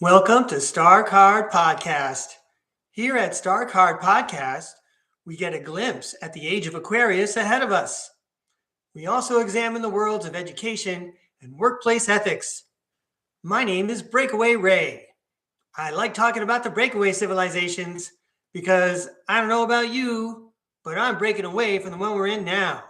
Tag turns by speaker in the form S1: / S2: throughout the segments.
S1: Welcome to STARCARD Podcast. Here at STARCARD Podcast, we get a glimpse at the age of Aquarius ahead of us. We also examine the worlds of education and workplace ethics. My name is Breakaway Ray. I like talking about the breakaway civilizations because I don't know about you, but I'm breaking away from the one we're in now.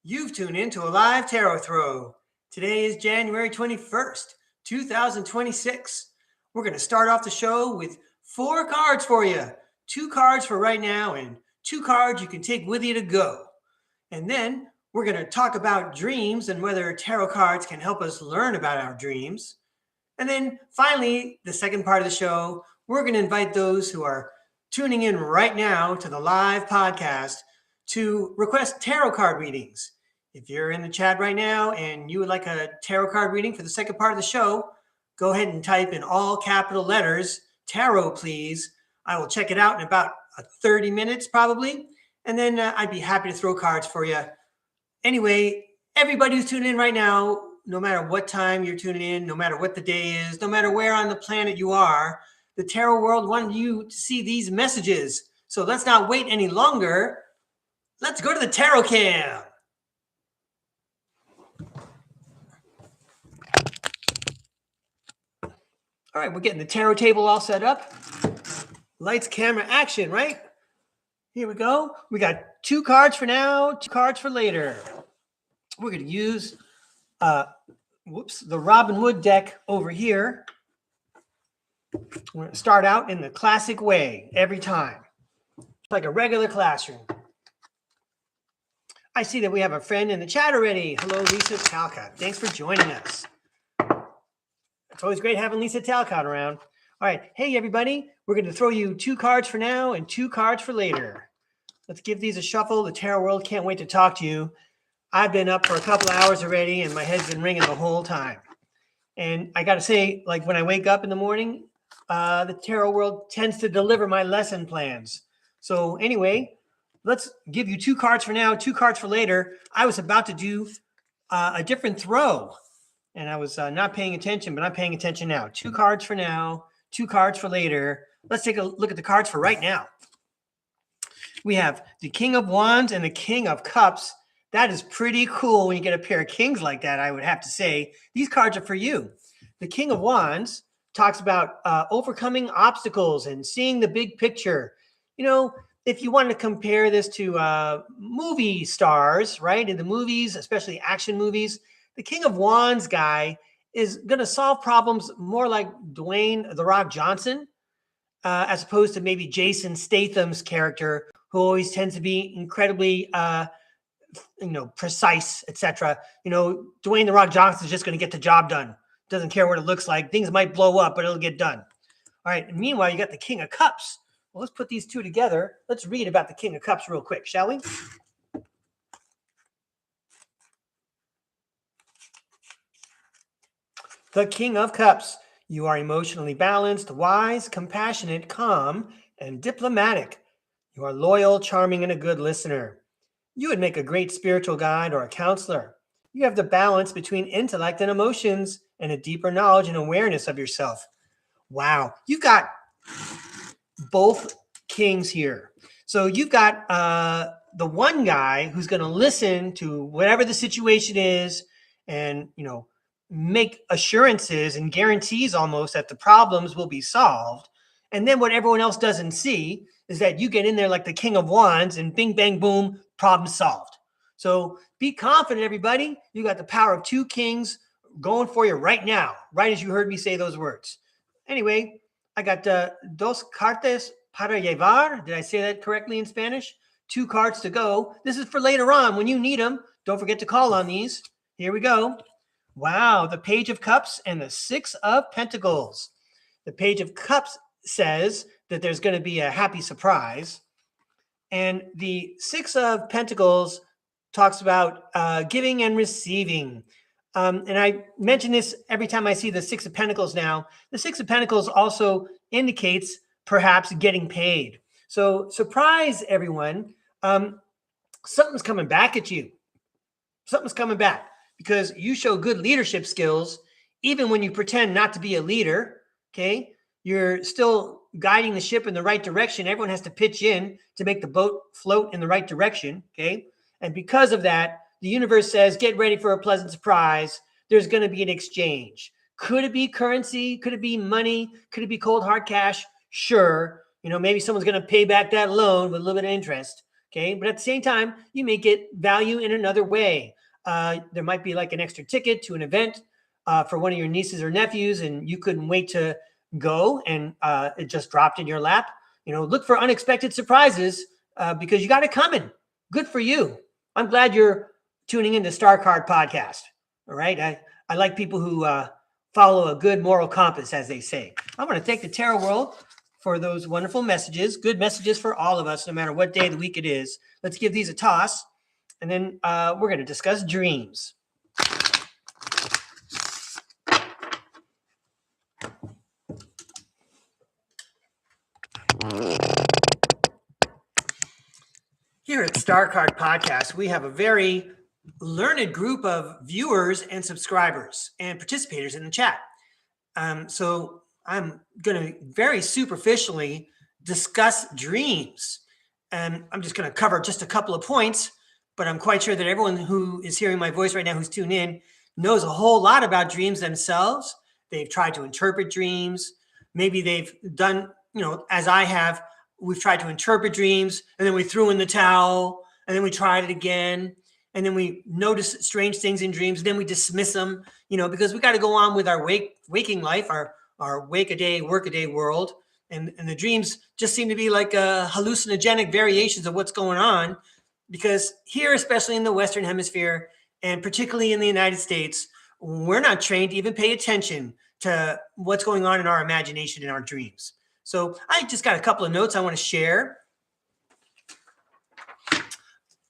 S1: You've tuned into a live tarot throw. Today is January 21st. 2026. We're going to start off the show with 4 cards for you. 2 cards for right now and 2 cards you can take with you to go. And then we're going to talk about dreams and whether tarot cards can help us learn about our dreams. And then finally, the second part of the show, we're going to invite those who are tuning in right now to the live podcast to request tarot card readings. If you're in the chat right now and you would like a tarot card reading for the second part of the show, go ahead and type in all capital letters, tarot, please. I will check it out in about 30 minutes probably. And then I'd be happy to throw cards for you. Anyway, everybody who's tuning in right now, no matter what time you're tuning in, no matter what the day is, no matter where on the planet you are, the tarot world wanted you to see these messages. So let's not wait any longer. Let's go to the tarot cam. All right, we're getting the tarot table all set up. Lights, camera, action, right? Here we go. We got 2 cards for now, 2 cards for later. We're going to use the Robin Hood deck over here. We're going to start out in the classic way every time, like a regular classroom. I see that we have a friend in the chat already. Hello, Lisa Talcott. Thanks for joining us. It's always great having Lisa Talcott around. All right. Hey, everybody. We're going to throw you 2 cards for now and 2 cards for later. Let's give these a shuffle. The tarot world can't wait to talk to you. I've been up for a couple of hours already, and my head's been ringing the whole time. And I got to say, like when I wake up in the morning, the tarot world tends to deliver my lesson plans. So anyway, let's give you 2 cards for now, 2 cards for later. I was about to do a different throw. And I was not paying attention, but I'm paying attention now. 2 cards for now, 2 cards for later. Let's take a look at the cards for right now. We have the King of Wands and the King of Cups. That is pretty cool when you get a pair of kings like that, I would have to say. These cards are for you. The King of Wands talks about overcoming obstacles and seeing the big picture. You know, if you wanted to compare this to movie stars, right? In the movies, especially action movies, the King of Wands guy is going to solve problems more like Dwayne "The Rock" Johnson, as opposed to maybe Jason Statham's character, who always tends to be incredibly, precise, etc. Dwayne "The Rock" Johnson is just going to get the job done. Doesn't care what it looks like. Things might blow up, but it'll get done. All right. And meanwhile, you got the King of Cups. Well, let's put these 2 together. Let's read about the King of Cups real quick, shall we? The King of Cups. You are emotionally balanced, wise, compassionate, calm, and diplomatic. You are loyal, charming, and a good listener. You would make a great spiritual guide or a counselor. You have the balance between intellect and emotions and a deeper knowledge and awareness of yourself. Wow. You've got both kings here. So you've got the one guy who's going to listen to whatever the situation is and, make assurances and guarantees almost that the problems will be solved. And then what everyone else doesn't see is that you get in there like the King of Wands and bing, bang, boom, problem solved. So be confident, everybody. You got the power of 2 kings going for you right now, right as you heard me say those words. Anyway, I got dos cartas para llevar. Did I say that correctly in Spanish? 2 cards to go. This is for later on when you need them. Don't forget to call on these. Here we go. Wow, the Page of Cups and the 6 of Pentacles. The Page of Cups says that there's going to be a happy surprise. And the 6 of Pentacles talks about giving and receiving. And I mention this every time I see the 6 of Pentacles now. The 6 of Pentacles also indicates perhaps getting paid. So surprise, everyone. Something's coming back at you. Something's coming back. Because you show good leadership skills, even when you pretend not to be a leader, okay? You're still guiding the ship in the right direction. Everyone has to pitch in to make the boat float in the right direction, okay? And because of that, the universe says, get ready for a pleasant surprise. There's going to be an exchange. Could it be currency? Could it be money? Could it be cold hard cash? Sure. Maybe someone's going to pay back that loan with a little bit of interest, okay? But at the same time, you may get value in another way. There might be like an extra ticket to an event for one of your nieces or nephews, and you couldn't wait to go, and it just dropped in your lap. Look for unexpected surprises because you got it coming. Good for you. I'm glad you're tuning into STARCARD podcast. All right. I like people who follow a good moral compass, as they say. I want to thank the tarot world for those wonderful messages, good messages for all of us, no matter what day of the week it is. Let's give these a toss, and then we're going to discuss dreams. Here at STARCARD Podcast, we have a very learned group of viewers and subscribers and participators in the chat. So I'm going to very superficially discuss dreams. And I'm just going to cover just a couple of points, but I'm quite sure that everyone who is hearing my voice right now, who's tuned in, knows a whole lot about dreams themselves. They've tried to interpret dreams. Maybe they've done, as I have, we've tried to interpret dreams, and then we threw in the towel, and then we tried it again, and then we notice strange things in dreams, and then we dismiss them, because we got to go on with our waking life, our wake-a-day, work-a-day world, and the dreams just seem to be like hallucinogenic variations of what's going on, because here, especially in the Western Hemisphere, and particularly in the United States, we're not trained to even pay attention to what's going on in our imagination in our dreams. So I just got a couple of notes I want to share,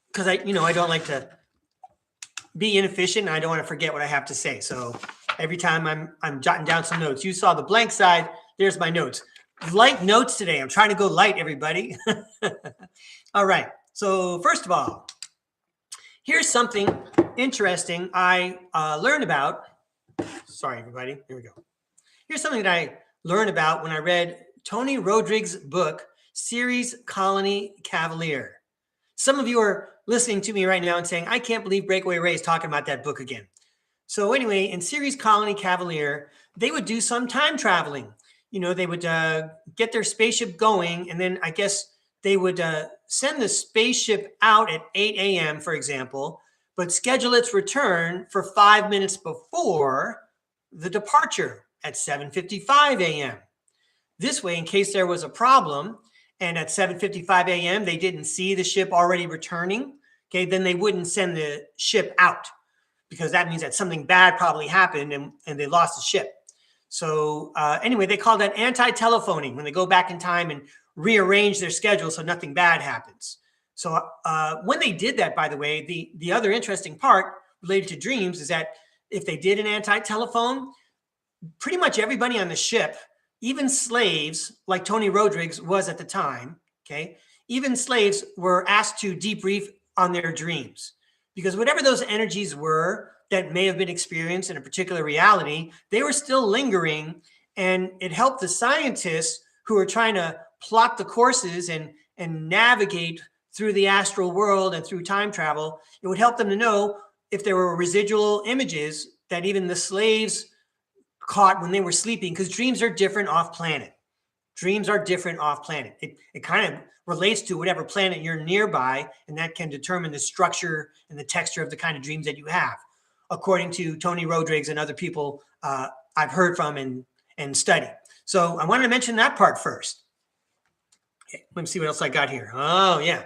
S1: because I don't like to be inefficient, and I don't want to forget what I have to say. So every time I'm jotting down some notes. You saw the blank side. There's my notes. Light notes today. I'm trying to go light, everybody. All right. So first of all, here's something interesting I learned about. Sorry, everybody. Here we go. Here's something that I learned about when I read Tony Rodrigues' book, Series Colony Cavalier. Some of you are listening to me right now and saying, I can't believe Breakaway Ray is talking about that book again. So anyway, in Series Colony Cavalier, they would do some time traveling. They would get their spaceship going, and then I guess they would send the spaceship out at 8 a.m., for example, but schedule its return for 5 minutes before the departure at 7:55 a.m. This way, in case there was a problem, and at 7:55 a.m. they didn't see the ship already returning, okay, then they wouldn't send the ship out, because that means that something bad probably happened and they lost the ship. So anyway, they call that anti-telephoning, when they go back in time and rearrange their schedule so nothing bad happens. So when they did that, by the way, the other interesting part related to dreams is that if they did an anti-telephone, pretty much everybody on the ship, even slaves, like Tony Rodrigues was at the time, okay, even slaves were asked to debrief on their dreams, because whatever those energies were that may have been experienced in a particular reality, they were still lingering, and it helped the scientists who were trying to plot the courses and navigate through the astral world and through time travel. It would help them to know if there were residual images that even the slaves caught when they were sleeping, because dreams are different off planet. Dreams are different off planet. It kind of relates to whatever planet you're nearby, and that can determine the structure and the texture of the kind of dreams that you have, according to Tony Rodrigues and other people I've heard from and studied. So I wanted to mention that part first. Okay, let me see what else I got here. Oh, yeah.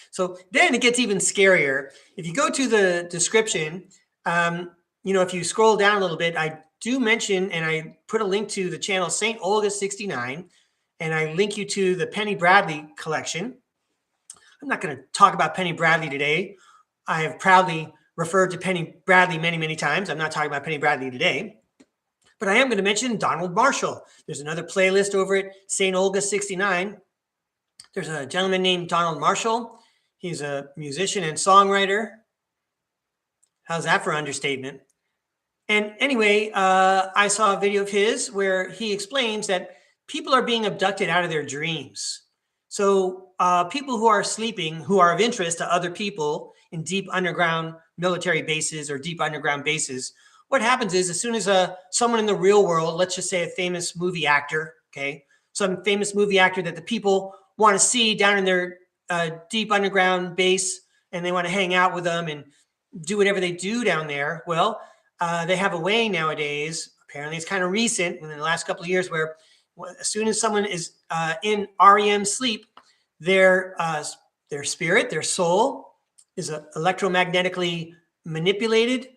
S1: So then it gets even scarier. If you go to the description, if you scroll down a little bit, I do mention, and I put a link to the channel St. Olga 69, and I link you to the Penny Bradley collection. I'm not going to talk about Penny Bradley today. I have proudly referred to Penny Bradley many, many times. I'm not talking about Penny Bradley today, but I am going to mention Donald Marshall. There's another playlist over at St. Olga 69. There's a gentleman named Donald Marshall. He's a musician and songwriter. How's that for understatement? And anyway, I saw a video of his where he explains that people are being abducted out of their dreams. So people who are sleeping, who are of interest to other people in deep underground military bases or deep underground bases, what happens is as soon as someone in the real world, let's just say a famous movie actor, okay, some famous movie actor that the people want to see down in their deep underground base, and they want to hang out with them and do whatever they do down there. Well, they have a way nowadays, apparently it's kind of recent within the last couple of years, where as soon as someone is in REM sleep, their spirit, their soul is electromagnetically manipulated,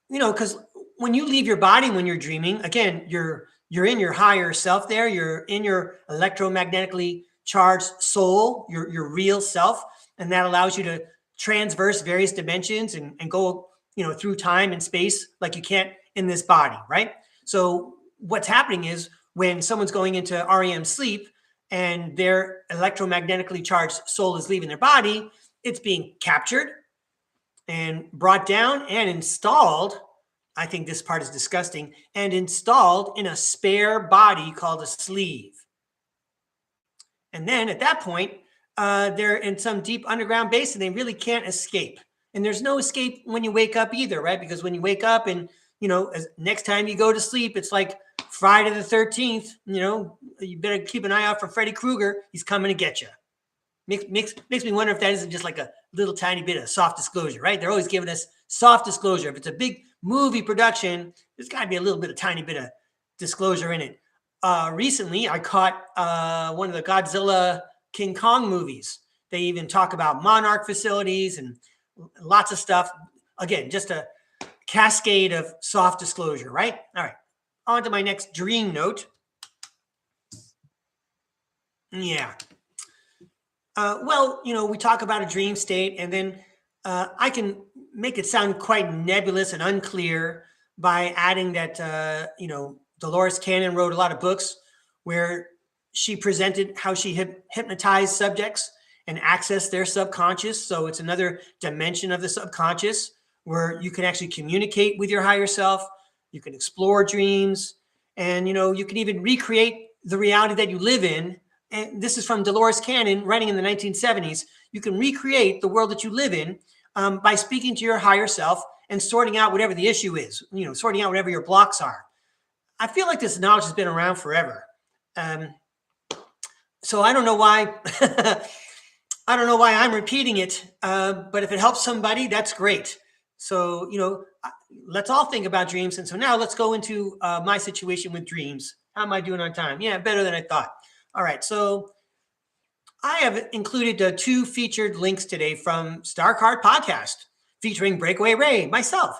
S1: because when you leave your body, when you're dreaming, again, you're in your higher self there, you're in your electromagnetically charged soul, your real self, and that allows you to transverse various dimensions and go, through time and space like you can't in this body, right? So what's happening is when someone's going into REM sleep and their electromagnetically charged soul is leaving their body, it's being captured and brought down and installed. I think this part is disgusting, and installed in a spare body called a sleeve. And then at that point, they're in some deep underground base and they really can't escape. And there's no escape when you wake up either, right? Because when you wake up and, next time you go to sleep, it's like Friday the 13th, you better keep an eye out for Freddy Krueger. He's coming to get you. Makes me wonder if that isn't just like a little tiny bit of soft disclosure, right? They're always giving us soft disclosure. If it's a big movie production, there's got to be a little bit of tiny bit of disclosure in it. Recently, I caught one of the Godzilla King Kong movies. They even talk about monarch facilities and lots of stuff. Again, just a cascade of soft disclosure, right? All right, on to my next dream note. Yeah. Well, we talk about a dream state, and then I can make it sound quite nebulous and unclear by adding that, Dolores Cannon wrote a lot of books where she presented how she hypnotized subjects and accessed their subconscious. So it's another dimension of the subconscious where you can actually communicate with your higher self. You can explore dreams, and, you can even recreate the reality that you live in. And this is from Dolores Cannon, writing in the 1970s. You can recreate the world that you live in by speaking to your higher self and sorting out whatever the issue is, sorting out whatever your blocks are. I feel like this knowledge has been around forever. So I don't know why, I don't know why I'm repeating it, but if it helps somebody, that's great. So, let's all think about dreams. And so now let's go into my situation with dreams. How am I doing on time? Yeah, better than I thought. All right, so I have included 2 featured links today from STARCARD podcast featuring Breakaway Ray, myself.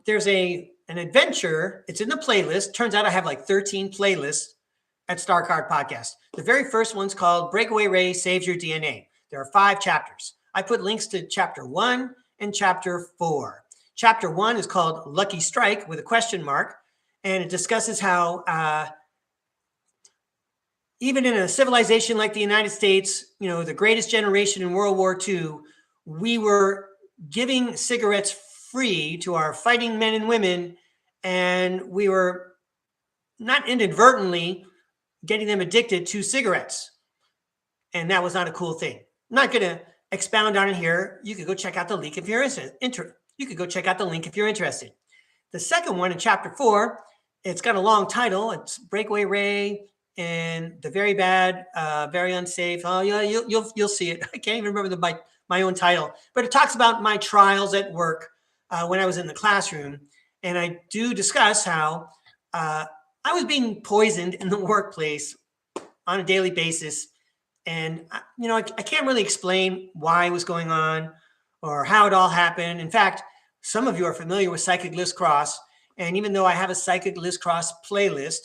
S1: There's an adventure. It's in the playlist. Turns out I have like 13 playlists at STARCARD podcast. The very first one's called Breakaway Ray Saves Your DNA. There are 5 chapters. I put links to chapter 1 and chapter 4. Chapter 1 is called Lucky Strike with a question mark, and it discusses how even in a civilization like the United States, the greatest generation in World War II, we were giving cigarettes free to our fighting men and women, and we were not inadvertently getting them addicted to cigarettes. And that was not a cool thing. I'm not going to expound on it here. You could go check out the link if you're interested. The second one in chapter 4, it's got a long title. It's Breakaway Ray and the Very Bad, Very Unsafe. Oh yeah, you'll see it. I can't even remember my own title, but it talks about my trials at work when I was in the classroom, and I do discuss how I was being poisoned in the workplace on a daily basis, and I can't really explain why it was going on or how it all happened. In fact, some of you are familiar with Psychic Liz Cross, and even though I have a Psychic Liz Cross playlist,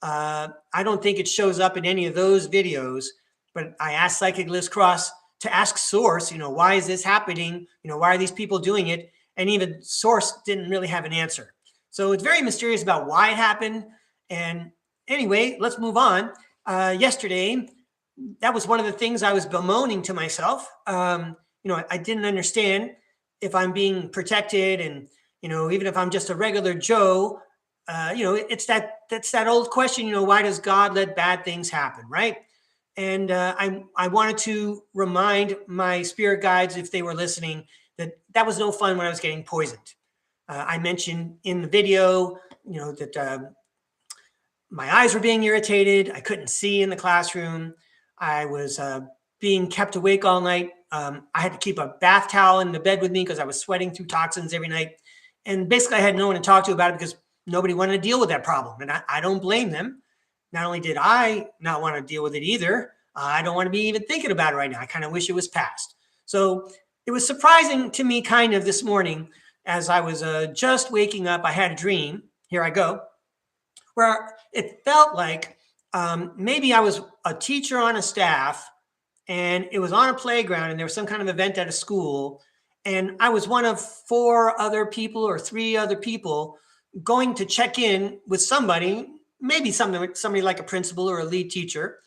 S1: I don't think it shows up in any of those videos, but I asked Psychic Liz Cross to ask Source, why is this happening? Why are these people doing it? And even Source didn't really have an answer. So it's very mysterious about why it happened. And anyway, let's move on. Yesterday, that was one of the things I was bemoaning to myself. I didn't understand if I'm being protected and Even if I'm just a regular Joe, it's that old question, why does God let bad things happen, right? And I wanted to remind my spirit guides, if they were listening, that was no fun when I was getting poisoned. I mentioned in the video, that my eyes were being irritated. I couldn't see in the classroom. I was being kept awake all night. I had to keep a bath towel in the bed with me because I was sweating through toxins every night. And basically, I had no one to talk to about it because nobody wanted to deal with that problem. And I don't blame them. Not only did I not want to deal with it either, I don't want to be even thinking about it right now. I kind of wish it was past. So it was surprising to me kind of this morning as I was just waking up. I had a dream. Here I go. Where it felt like maybe I was a teacher on a staff and it was on a playground and there was some kind of event at a school. And I was one of 4 other people or 3 other people going to check in with somebody, maybe somebody like a principal or a lead teacher.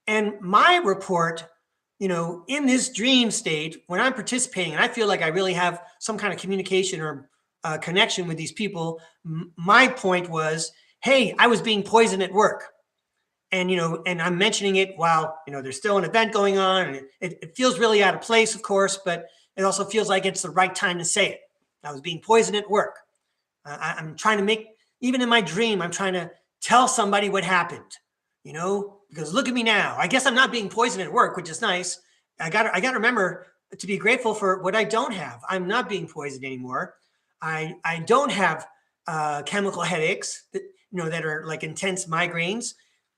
S1: And my report, in this dream state, when I'm participating and I feel like I really have some kind of communication or connection with these people, my point was, hey, I was being poisoned at work. And, and I'm mentioning it while, there's still an event going on. And it feels really out of place, of course, but it also feels like it's the right time to say it. I was being poisoned at work. I'm trying to even in my dream, I'm trying to tell somebody what happened, because look at me now. I guess I'm not being poisoned at work, which is nice. I got to remember to be grateful for what I don't have. I'm not being poisoned anymore. I don't have chemical headaches that are like intense migraines.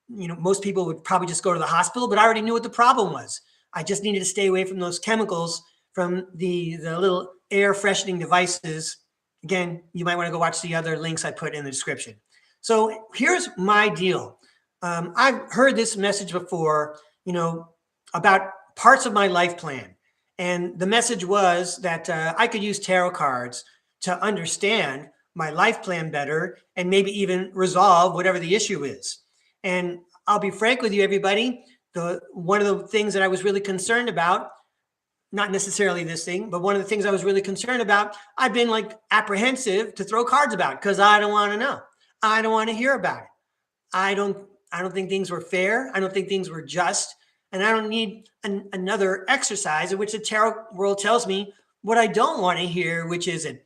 S1: Most people would probably just go to the hospital, but I already knew what the problem was. I just needed to stay away from those chemicals from the little air freshening devices. Again, you might want to go watch the other links I put in the description. So here's my deal. I've heard this message before, about parts of my life plan. And the message was that I could use tarot cards to understand my life plan better and maybe even resolve whatever the issue is. And I'll be frank with you, everybody. One of the things that I was really concerned about, not necessarily this thing, but one of the things I was really concerned about, I've been like apprehensive to throw cards about because I don't want to know. I don't want to hear about it. I don't think things were fair. I don't think things were just. And I don't need another exercise in which the tarot world tells me what I don't want to hear, which is that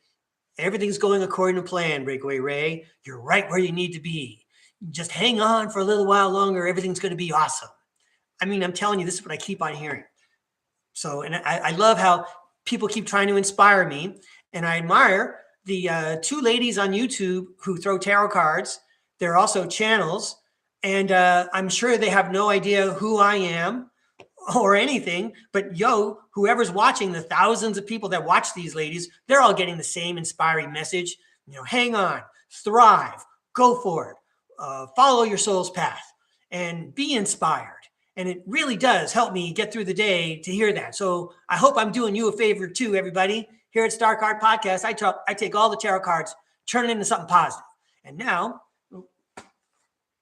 S1: everything's going according to plan, Breakaway Ray. You're right where you need to be. Just hang on for a little while longer. Everything's going to be awesome. I mean, I'm telling you, this is what I keep on hearing. So, and I love how people keep trying to inspire me. And I admire the 2 ladies on YouTube who throw tarot cards. They're also channels. And I'm sure they have no idea who I am or anything. But whoever's watching, the thousands of people that watch these ladies, they're all getting the same inspiring message. Hang on, thrive, go for it. Follow your soul's path and be inspired. And it really does help me get through the day to hear that. So I hope I'm doing you a favor too, everybody. Here at STARCARD Podcast, I take all the tarot cards, turn it into something positive. And now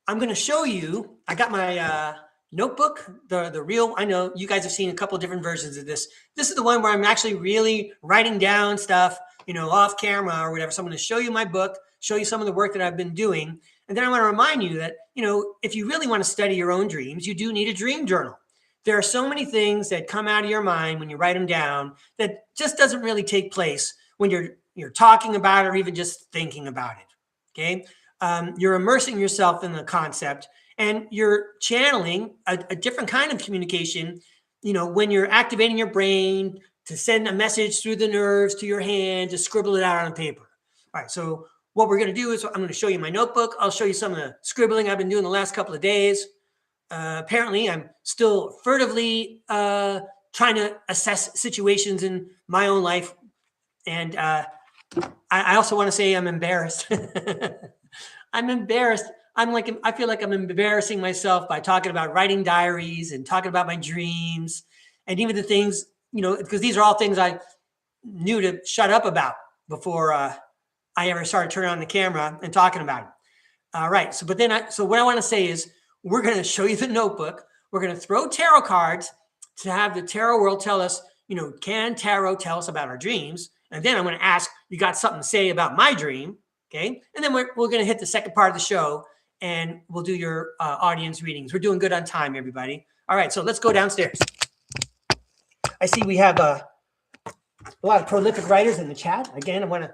S1: I'm going to show you, I got my notebook, the real, I know you guys have seen a couple of different versions of this. This is the one where I'm actually really writing down stuff, off camera or whatever. So I'm going to show you my book, show you some of the work that I've been doing. And then I want to remind you that, if you really want to study your own dreams, you do need a dream journal. There are so many things that come out of your mind when you write them down that just doesn't really take place when you're talking about it or even just thinking about it. Okay. You're immersing yourself in the concept and you're channeling a different kind of communication, when you're activating your brain to send a message through the nerves to your hand to scribble it out on paper. All right. So what we're going to do is I'm going to show you my notebook. I'll show you some of the scribbling I've been doing the last couple of days. Apparently, I'm still furtively trying to assess situations in my own life. And I also want to say I'm embarrassed. I'm embarrassed. I feel like I'm embarrassing myself by talking about writing diaries and talking about my dreams and even the things, because these are all things I knew to shut up about before I ever started turning on the camera and talking about it. All right. So what I want to say is we're going to show you the notebook. We're going to throw tarot cards to have the tarot world tell us can tarot tell us about our dreams? And then I'm going to ask, you got something to say about my dream? Okay. And then we're going to hit the second part of the show and we'll do your audience readings. We're doing good on time, everybody. All right. So let's go downstairs. I see we have a lot of prolific writers in the chat. Again, I want to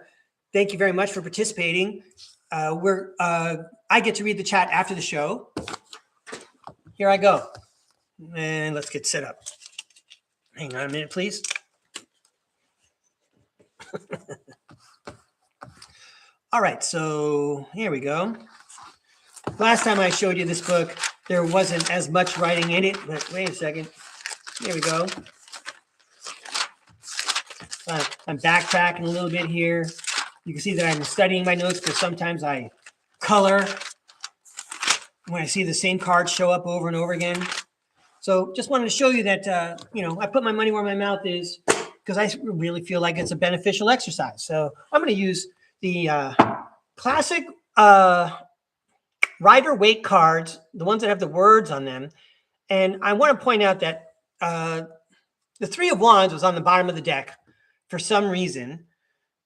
S1: thank you very much for participating. I get to read the chat after the show. Here I go. And let's get set up. Hang on a minute, please. All right, so here we go. Last time I showed you this book, there wasn't as much writing in it, but wait a second. Here we go. I'm backtracking a little bit here. You can see that I'm studying my notes because sometimes I color when I see the same cards show up over and over again. So just wanted to show you that, I put my money where my mouth is because I really feel like it's a beneficial exercise. So I'm going to use the classic Rider-Waite cards, the ones that have the words on them. And I want to point out that the Three of Wands was on the bottom of the deck for some reason.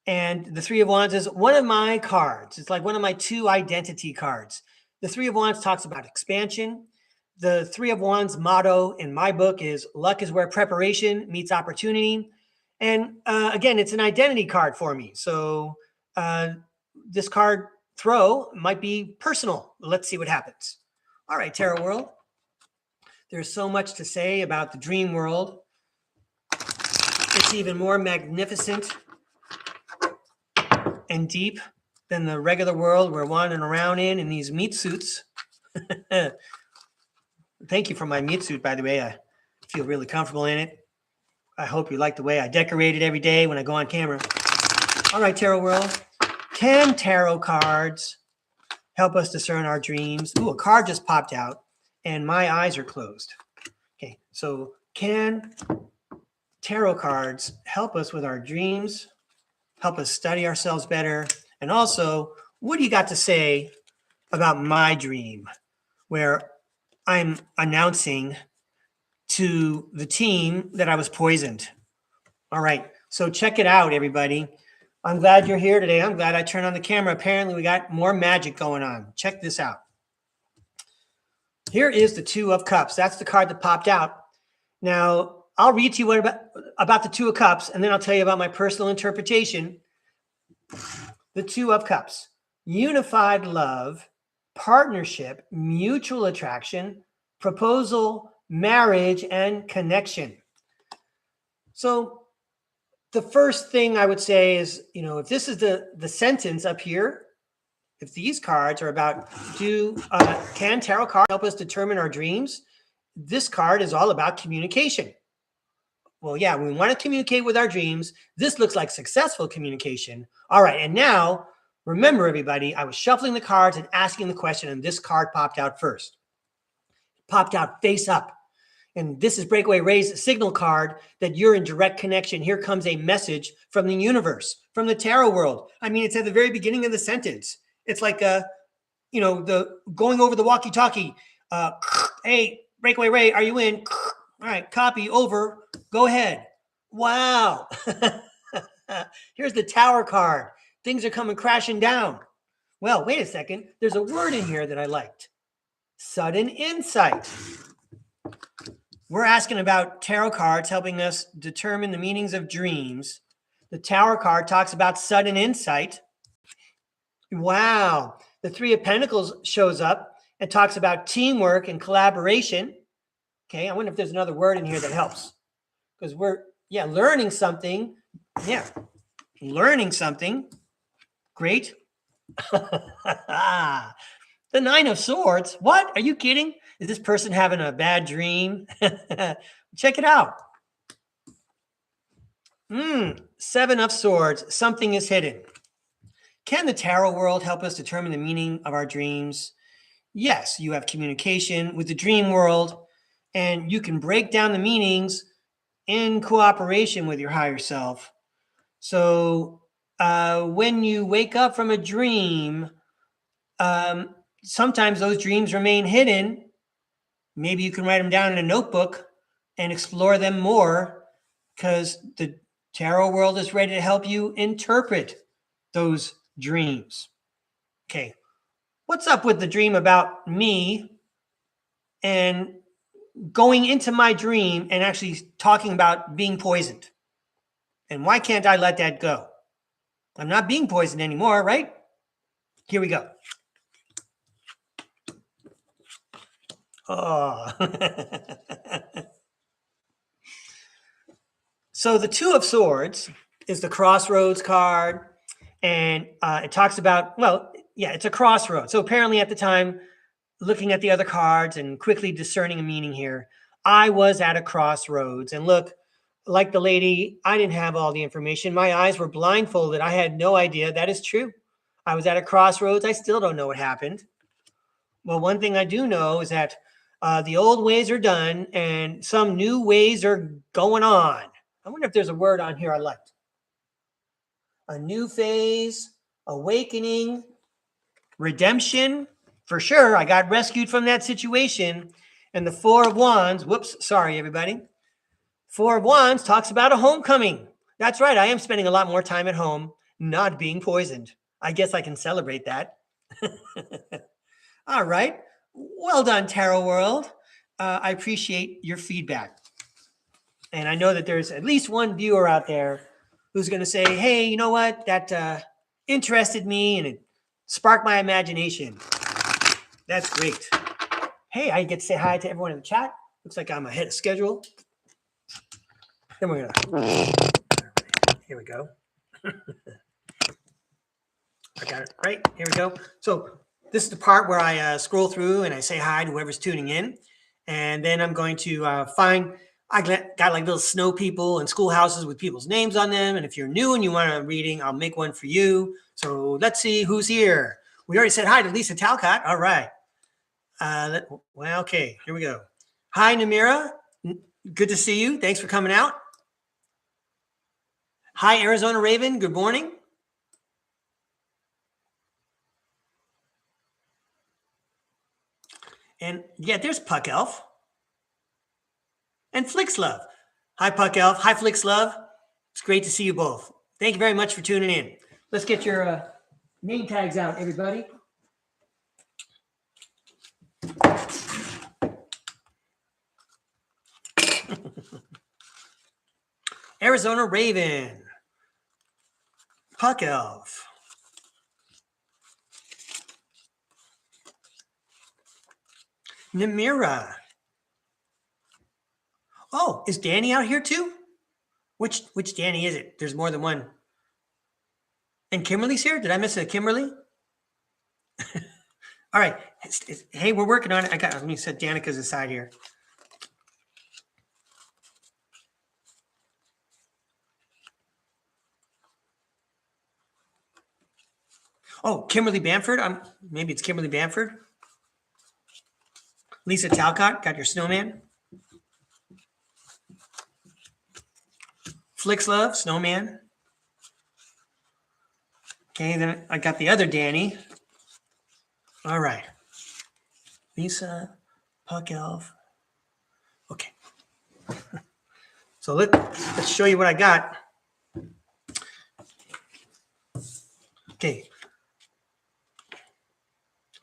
S1: And the Three of Wands is one of my cards. It's like one of my 2 identity cards. The Three of Wands talks about expansion. The Three of Wands motto in my book is luck is where preparation meets opportunity. And again, it's an identity card for me. So this card throw might be personal. Let's see what happens. All right, Tarot World. There's so much to say about the dream world. It's even more magnificent and deep than the regular world we're wandering around in these meat suits. Thank you for my meat suit, by the way. I feel really comfortable in it. I hope you like the way I decorate it every day when I go on camera. All right, Tarot World. Can tarot cards help us discern our dreams? Ooh, a card just popped out and my eyes are closed. Okay, so can tarot cards help us with our dreams, help us study ourselves better? And also, what do you got to say about my dream where I'm announcing to the team that I was poisoned? All right, so check it out, everybody. I'm glad you're here today. I'm glad I turned on the camera. Apparently, we got more magic going on. Check this out. Here is the Two of Cups. That's the card that popped out. Now, I'll read to you about the Two of Cups, and then I'll tell you about my personal interpretation. The Two of Cups. Unified love, partnership, mutual attraction, proposal, marriage, and connection. So the first thing I would say is, if this is the sentence up here, if these cards are about can tarot cards help us determine our dreams? This card is all about communication. Well, yeah, we want to communicate with our dreams. This looks like successful communication. All right, and now, remember everybody, I was shuffling the cards and asking the question, and this card popped out first. It popped out face up. And this is Breakaway Ray's signal card that you're in direct connection. Here comes a message from the universe, from the tarot world. I mean, it's at the very beginning of the sentence. It's like, the going over the walkie-talkie. Hey, Breakaway Ray, are you in? All right, copy, over, go ahead. Wow. Here's the Tower card. Things are coming crashing down. Well, wait a second. There's a word in here that I liked. Sudden insight. We're asking about tarot cards helping us determine the meanings of dreams. The Tower card talks about sudden insight. Wow. The Three of Pentacles shows up and talks about teamwork and collaboration. Okay, I wonder if there's another word in here that helps. Because we're, learning something. Yeah, learning something. Great. The Nine of Swords. What? Are you kidding? Is this person having a bad dream? Check it out. Seven of Swords. Something is hidden. Can the tarot world help us determine the meaning of our dreams? Yes, you have communication with the dream world, and you can break down the meanings in cooperation with your higher self. So when you wake up from a dream, sometimes those dreams remain hidden. Maybe you can write them down in a notebook and explore them more because the tarot world is ready to help you interpret those dreams. Okay, what's up with the dream about me and going into my dream and actually talking about being poisoned? And why can't I let that go? I'm not being poisoned anymore, right? Here we go. Oh. So the Two of Swords is the crossroads card. And it talks about, well, yeah, it's a crossroads. So apparently at the time, looking at the other cards and quickly discerning a meaning here, I was at a crossroads. And look, like the lady, I didn't have all the information. My eyes were blindfolded. I had no idea. That is true. I was at a crossroads. I still don't know what happened. Well, one thing I do know is that the old ways are done and some new ways are going on. I wonder if there's a word on here I liked. A new phase, awakening, redemption. For sure, I got rescued from that situation. And the Four of Wands, whoops, sorry, everybody. Four of Wands talks about a homecoming. That's right, I am spending a lot more time at home, not being poisoned. I guess I can celebrate that. All right. Well done, Tarot World. I appreciate your feedback. And I know that there's at least one viewer out there who's going to say, hey, you know what? That interested me and it sparked my imagination. That's great. Hey, I get to say hi to everyone in the chat. Looks like I'm ahead of schedule. Then we're going to... Here we go. I got it right. Here we go. So this is the part where I scroll through and I say hi to whoever's tuning in. And then I'm going to find... I got like little snow people and schoolhouses with people's names on them. And if you're new and you want a reading, I'll make one for you. So let's see who's here. We already said hi to Lisa Talcott. All right. Well, okay, here we go. Hi, Namira. Good to see you. Thanks for coming out. Hi, Arizona Raven. Good morning. And yeah, there's Puck Elf. And Flix Love. Hi, Puck Elf. Hi, Flix Love. It's great to see you both. Thank you very much for tuning in. Let's get your name tags out, everybody. Arizona Raven. Puck Elf. Namira. Oh, is Danny out here too? Which Danny is it? There's more than one. And Kimberly's here? Did I miss a Kimberly? All right. Hey, we're working on it. Let me set Danica's aside here. Oh, Kimberly Bamford. Maybe it's Kimberly Bamford. Lisa Talcott, got your snowman. Flix Love, snowman. Okay, then I got the other Danny. All right. Lisa, Puck Elf. Okay. So let's show you what I got. Okay.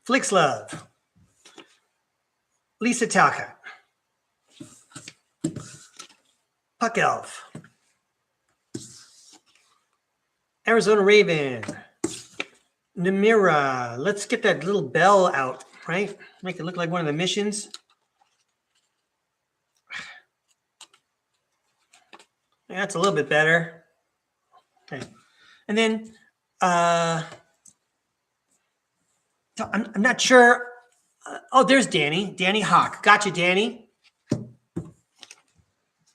S1: Flix Love. Lisa Talcott. Puck Elf. Arizona Raven. Namira. Let's get that little bell out, right? Make it look like one of the missions. That's a little bit better. Okay. And then I'm not sure. Oh, there's Danny. Danny Hawk. Gotcha, Danny.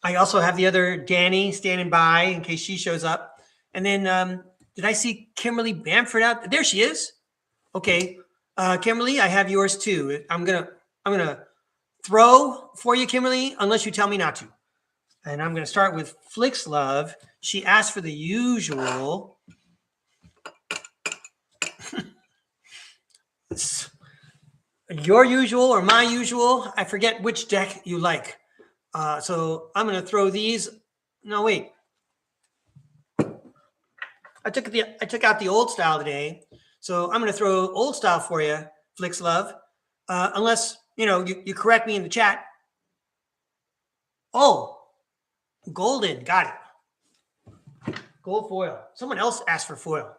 S1: I also have the other Danny standing by in case she shows up. And then did I see Kimberly Bamford out? There she is. Okay. Kimberly, I have yours too. I'm gonna throw for you, Kimberly, unless you tell me not to. And I'm gonna start with Flix Love. She asked for the usual. Your usual or my usual. I forget which deck you like. So I'm gonna throw these No, wait. I took out the old style today, so I'm going to throw old style for you, Flicks Love. Unless you correct me in the chat. Oh, golden, got it. Gold foil. Someone else asked for foil.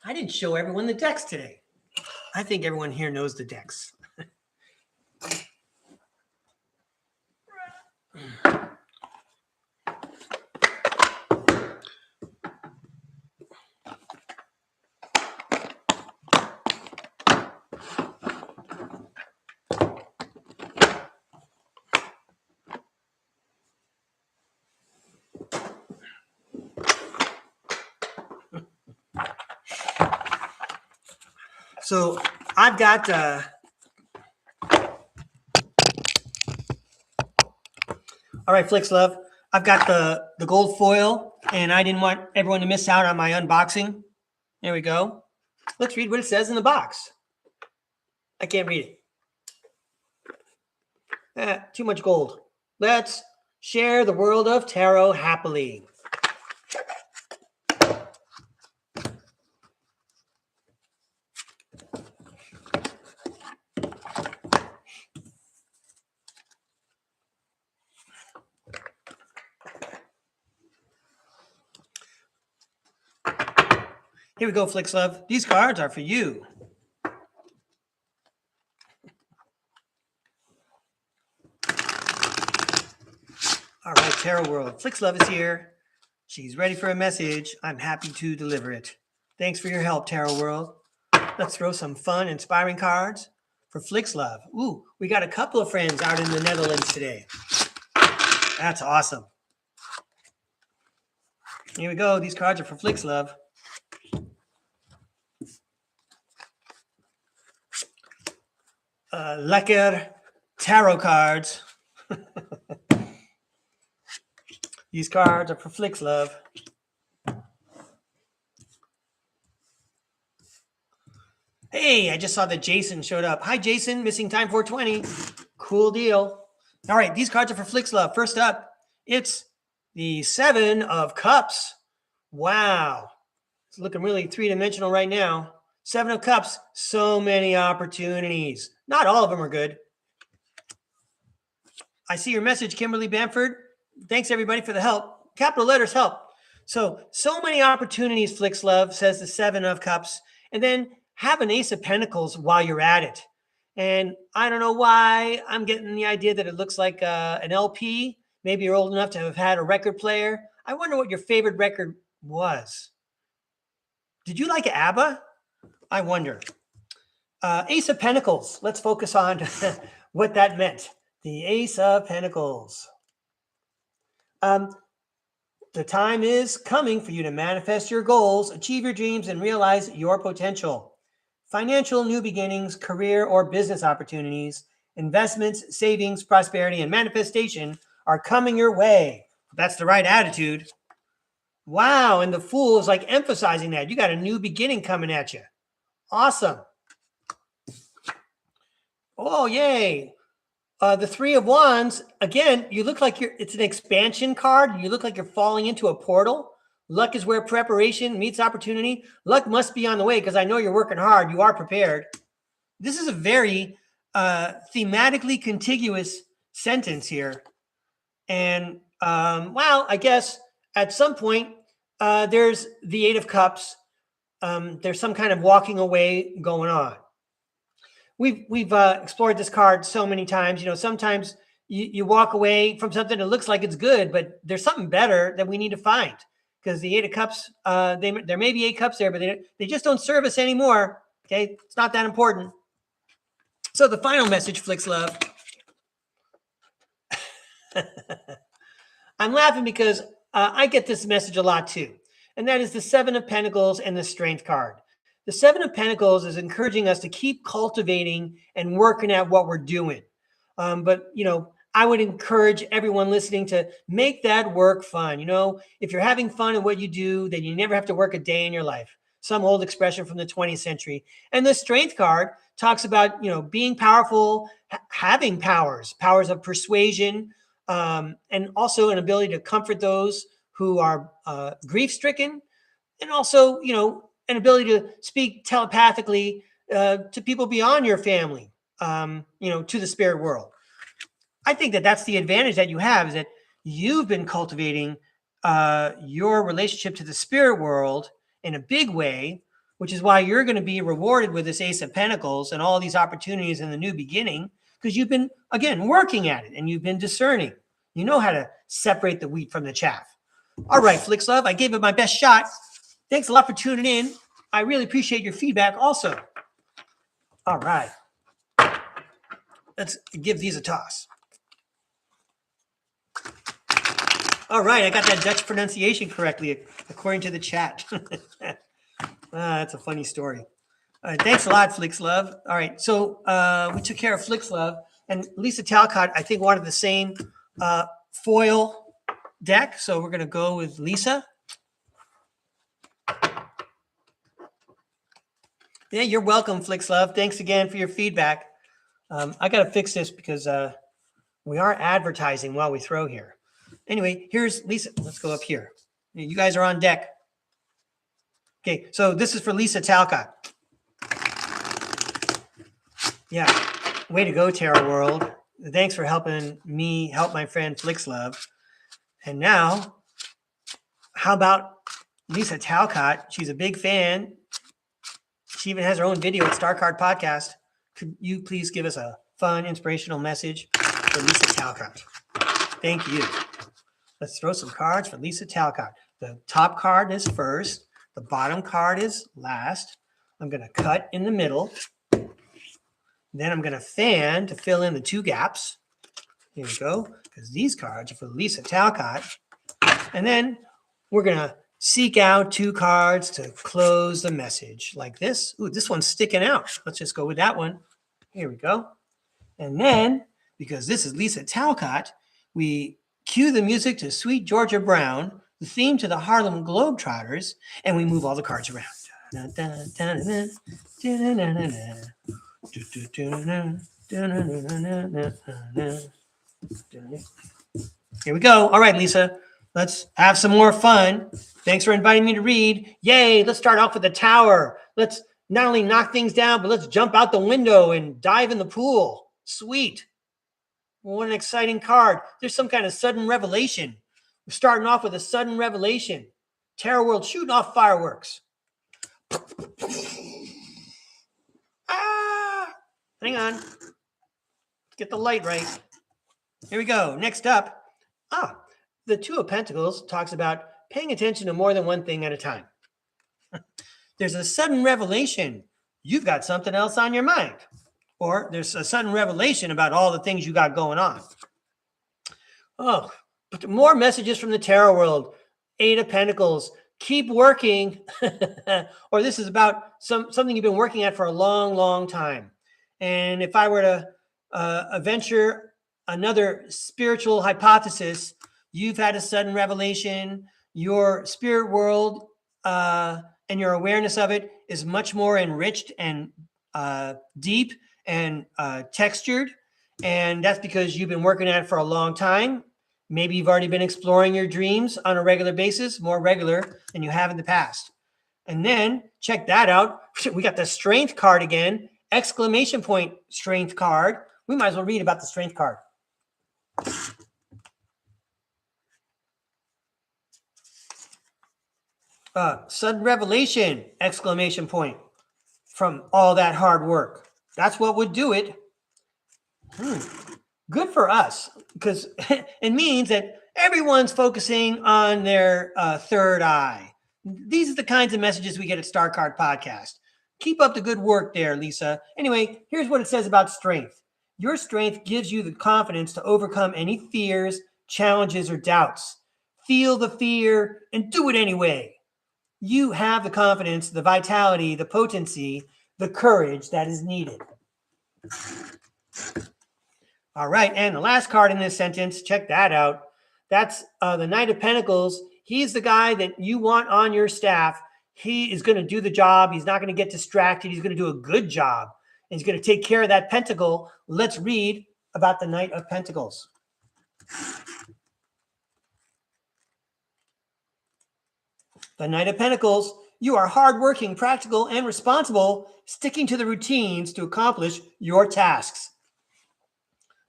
S1: I didn't show everyone the decks today. I think everyone here knows the decks. So I've got all right, Flicks Love. I've got the gold foil, and I didn't want everyone to miss out on my unboxing. There we go. Let's read what it says in the box. I can't read it. Too much gold. Let's share the world of tarot happily. Here we go, Flicks Love. These cards are for you. All right, Tarot World. Flicks Love is here. She's ready for a message. I'm happy to deliver it. Thanks for your help, Tarot World. Let's throw some fun, inspiring cards for Flicks Love. Ooh, we got a couple of friends out in the Netherlands today. That's awesome. Here we go. These cards are for Flicks Love. Lekker tarot cards. These cards are for Flicks Love. Hey, I just saw that Jason showed up. Hi, Jason. Missing time 420. Cool deal. All right, these cards are for Flicks Love. First up, it's the 7 of Cups. Wow. It's looking really three-dimensional right now. 7 of Cups. So many opportunities. Not all of them are good. I see your message, Kimberly Bamford. Thanks, everybody, for the help. Capital letters help. So many opportunities, Flicks Love, says the 7 of Cups. And then have an Ace of Pentacles while you're at it. And I don't know why I'm getting the idea that it looks like an LP. Maybe you're old enough to have had a record player. I wonder what your favorite record was. Did you like ABBA? I wonder. Ace of Pentacles. Let's focus on what that meant. The Ace of Pentacles. The time is coming for you to manifest your goals, achieve your dreams, and realize your potential. Financial new beginnings, career or business opportunities, investments, savings, prosperity, and manifestation are coming your way. That's the right attitude. Wow, and the Fool is like emphasizing that. You got a new beginning coming at you. Awesome. Oh, yay. The 3 of Wands, again, you look like it's an expansion card. You look like you're falling into a portal. Luck is where preparation meets opportunity. Luck must be on the way because I know you're working hard. You are prepared. This is a very thematically contiguous sentence here. And, well, I guess at some point, there's the 8 of Cups. There's some kind of walking away going on. We've explored this card so many times. Sometimes you walk away from something that looks like it's good, but there's something better that we need to find. Because the 8 of Cups, there may be 8 cups there, but they just don't serve us anymore. Okay, it's not that important. So the final message, Flicks Love. I'm laughing because I get this message a lot too, and that is the 7 of Pentacles and the Strength card. The 7 of Pentacles is encouraging us to keep cultivating and working at what we're doing. But I would encourage everyone listening to make that work fun. If you're having fun at what you do, then you never have to work a day in your life. Some old expression from the 20th century. And the Strength card talks about, being powerful, having powers of persuasion, and also an ability to comfort those who are grief-stricken, and also, an ability to speak telepathically to people beyond your family, to the spirit world. I think that that's the advantage that you have, is that you've been cultivating your relationship to the spirit world in a big way, which is why you're going to be rewarded with this Ace of Pentacles and all these opportunities in the new beginning, because you've been, again, working at it and you've been discerning. You know how to separate the wheat from the chaff. All right, Flix Love, I gave it my best shot. Thanks a lot for tuning in. I really appreciate your feedback also. All right. Let's give these a toss. All right, I got that Dutch pronunciation correctly, according to the chat. That's a funny story. All right, thanks a lot, Flix Love. All right, so we took care of Flix Love, and Lisa Talcott, I think, wanted the same foil deck, so we're going to go with Lisa. Yeah, you're welcome, Flix Love. Thanks again for your feedback. I got to fix this because we are advertising while we throw here. Anyway, here's Lisa. Let's go up here. You guys are on deck. Okay, so this is for Lisa Talcott. Yeah, way to go, Tarot World. Thanks for helping me help my friend Flix Love. And now, how about Lisa Talcott? She's a big fan. She even has her own video at StarCard Podcast. Could you please give us a fun, inspirational message for Lisa Talcott? Thank you. Let's throw some cards for Lisa Talcott. The top card is first. The bottom card is last. I'm going to cut in the middle. Then I'm going to fan to fill in the two gaps. Here we go, because these cards are for Lisa Talcott. And then we're going to seek out two cards to close the message like this. Ooh, this one's sticking out. Let's just go with that one. Here we go. And then, because this is Lisa Talcott, we cue the music to Sweet Georgia Brown, the theme to the Harlem Globetrotters, and we move all the cards around. Here we go. All right, Lisa, let's have some more fun. Thanks for inviting me to read. Yay, let's start off with the tower. Let's not only knock things down, but let's jump out the window and dive in the pool. Sweet. What an exciting card. There's some kind of sudden revelation. We're starting off with a sudden revelation. Tarot World shooting off fireworks. Hang on. Let's get the light right. Here we go. Next up. The Two of Pentacles talks about paying attention to more than one thing at a time. There's a sudden revelation. You've got something else on your mind. Or there's a sudden revelation about all the things you got going on. Oh, but more messages from the Tarot World. Eight of Pentacles. Keep working. Or this is about something you've been working at for a long, long time. And if I were to venture another spiritual hypothesis, you've had a sudden revelation. Your spirit world and your awareness of it is much more enriched and deep and textured. And that's because you've been working at it for a long time. Maybe you've already been exploring your dreams on a regular basis, more regular than you have in the past. And then check that out. We got the Strength card again. Exclamation point Strength card. We might as well read about the Strength card. Sudden revelation, exclamation point, from all that hard work. That's what would do it. Good for us, because it means that everyone's focusing on their third eye. These are the kinds of messages we get at StarCard Podcast. Keep up the good work there, Lisa. Anyway, here's what it says about strength. Your strength gives you the confidence to overcome any fears, challenges, or doubts. Feel the fear and do it anyway. You have the confidence, the vitality, the potency, the courage that is needed. All right, and the last card in this sentence, check that out. That's the Knight of Pentacles. He's the guy that you want on your staff. He is going to do the job. He's not going to get distracted. He's going to do a good job. And he's going to take care of that pentacle. Let's read about the Knight of Pentacles. The Knight of Pentacles. You are hardworking, practical, and responsible, sticking to the routines to accomplish your tasks.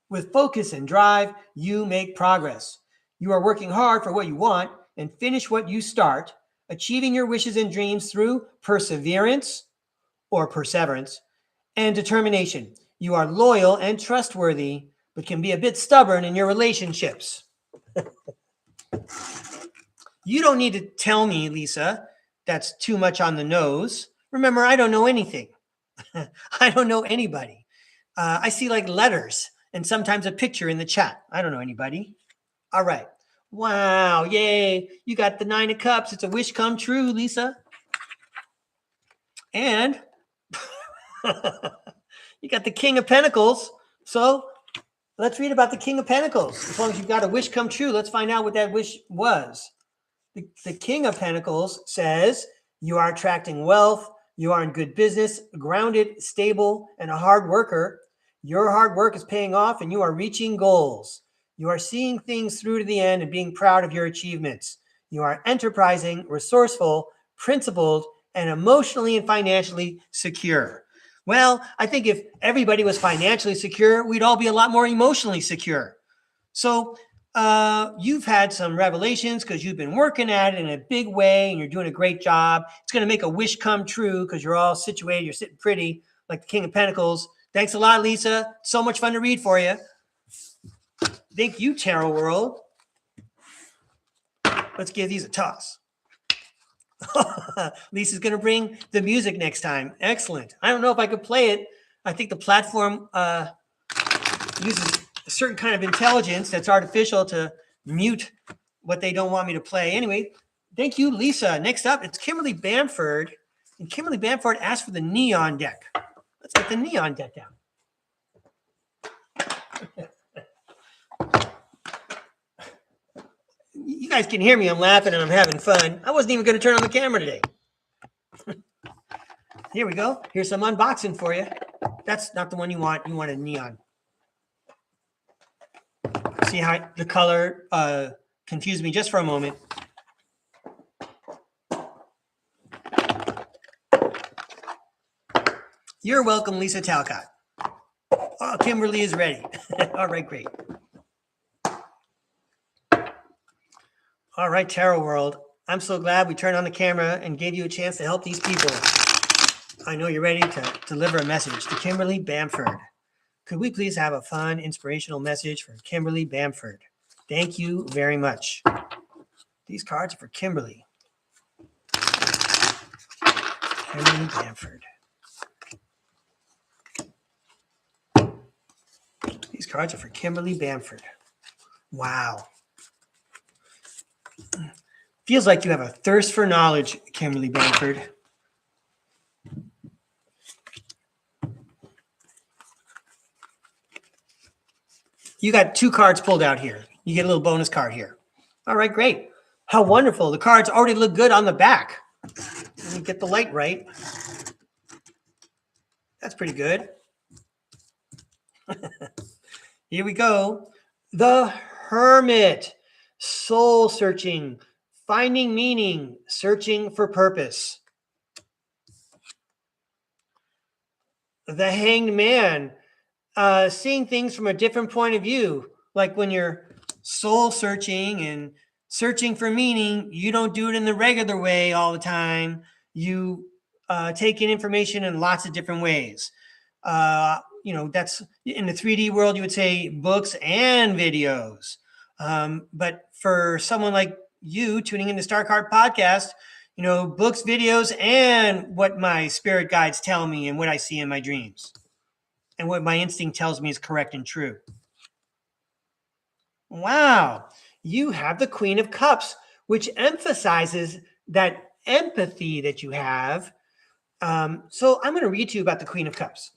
S1: With focus and drive, you make progress. You are working hard for what you want and finish what you start, achieving your wishes and dreams through perseverance or perseverance and determination. You are loyal and trustworthy, but can be a bit stubborn in your relationships. You don't need to tell me, Lisa, that's too much on the nose. Remember, I don't know anything. I don't know anybody. I see like letters and sometimes a picture in the chat. I don't know anybody. All right. Wow. Yay. You got the 9 of Cups. It's a wish come true, Lisa. And you got the King of Pentacles. So let's read about the King of Pentacles. As long as you've got a wish come true, let's find out what that wish was. The King of Pentacles says you are attracting wealth. You are in good business, grounded, stable, and a hard worker. Your hard work is paying off and you are reaching goals. You are seeing things through to the end and being proud of your achievements. You are enterprising, resourceful, principled, and emotionally and financially secure. Well, I think if everybody was financially secure, we'd all be a lot more emotionally secure. So you've had some revelations because you've been working at it in a big way and you're doing a great job. It's going to make a wish come true because you're all situated. You're sitting pretty like the King of Pentacles. Thanks a lot, Lisa. So much fun to read for you. Thank you, Tarot World. Let's give these a toss. Lisa's going to bring the music next time. Excellent. I don't know if I could play it. I think the platform uses a certain kind of intelligence that's artificial to mute what they don't want me to play. Anyway, thank you, Lisa. Next up, it's Kimberly Bamford. And Kimberly Bamford asked for the neon deck. Let's get the neon deck down. You guys can hear me. I'm laughing and I'm having fun. I wasn't even going to turn on the camera today. Here we go. Here's some unboxing for you. That's not the one you want. You want a neon. See how the color confused me just for a moment. You're welcome, Lisa Talcott. Oh, Kimberly is ready. All right, great. All right, Tarot World. I'm so glad we turned on the camera and gave you a chance to help these people. I know you're ready to deliver a message to Kimberly Bamford. Could we please have a fun, inspirational message for Kimberly Bamford? Thank you very much. These cards are for Kimberly. Kimberly Bamford. These cards are for Kimberly Bamford. Wow. Feels like you have a thirst for knowledge, Kimberly Bamford. You got 2 cards pulled out here. You get a little bonus card here. All right, great. How wonderful. The cards already look good on the back. Let me get the light right. That's pretty good. Here we go. The Hermit. Soul searching. Finding meaning. Searching for purpose. The Hanged Man. Seeing things from a different point of view. Like when you're soul searching and searching for meaning, you don't do it in the regular way all the time. You take in information in lots of different ways. That's in the 3D world, you would say books and videos. But for someone like you tuning into StarCard Podcast, books, videos, and what my spirit guides tell me and what I see in my dreams. And what my instinct tells me is correct and true. Wow. You have the Queen of Cups, which emphasizes that empathy that you have. So I'm going to read to you about the Queen of Cups.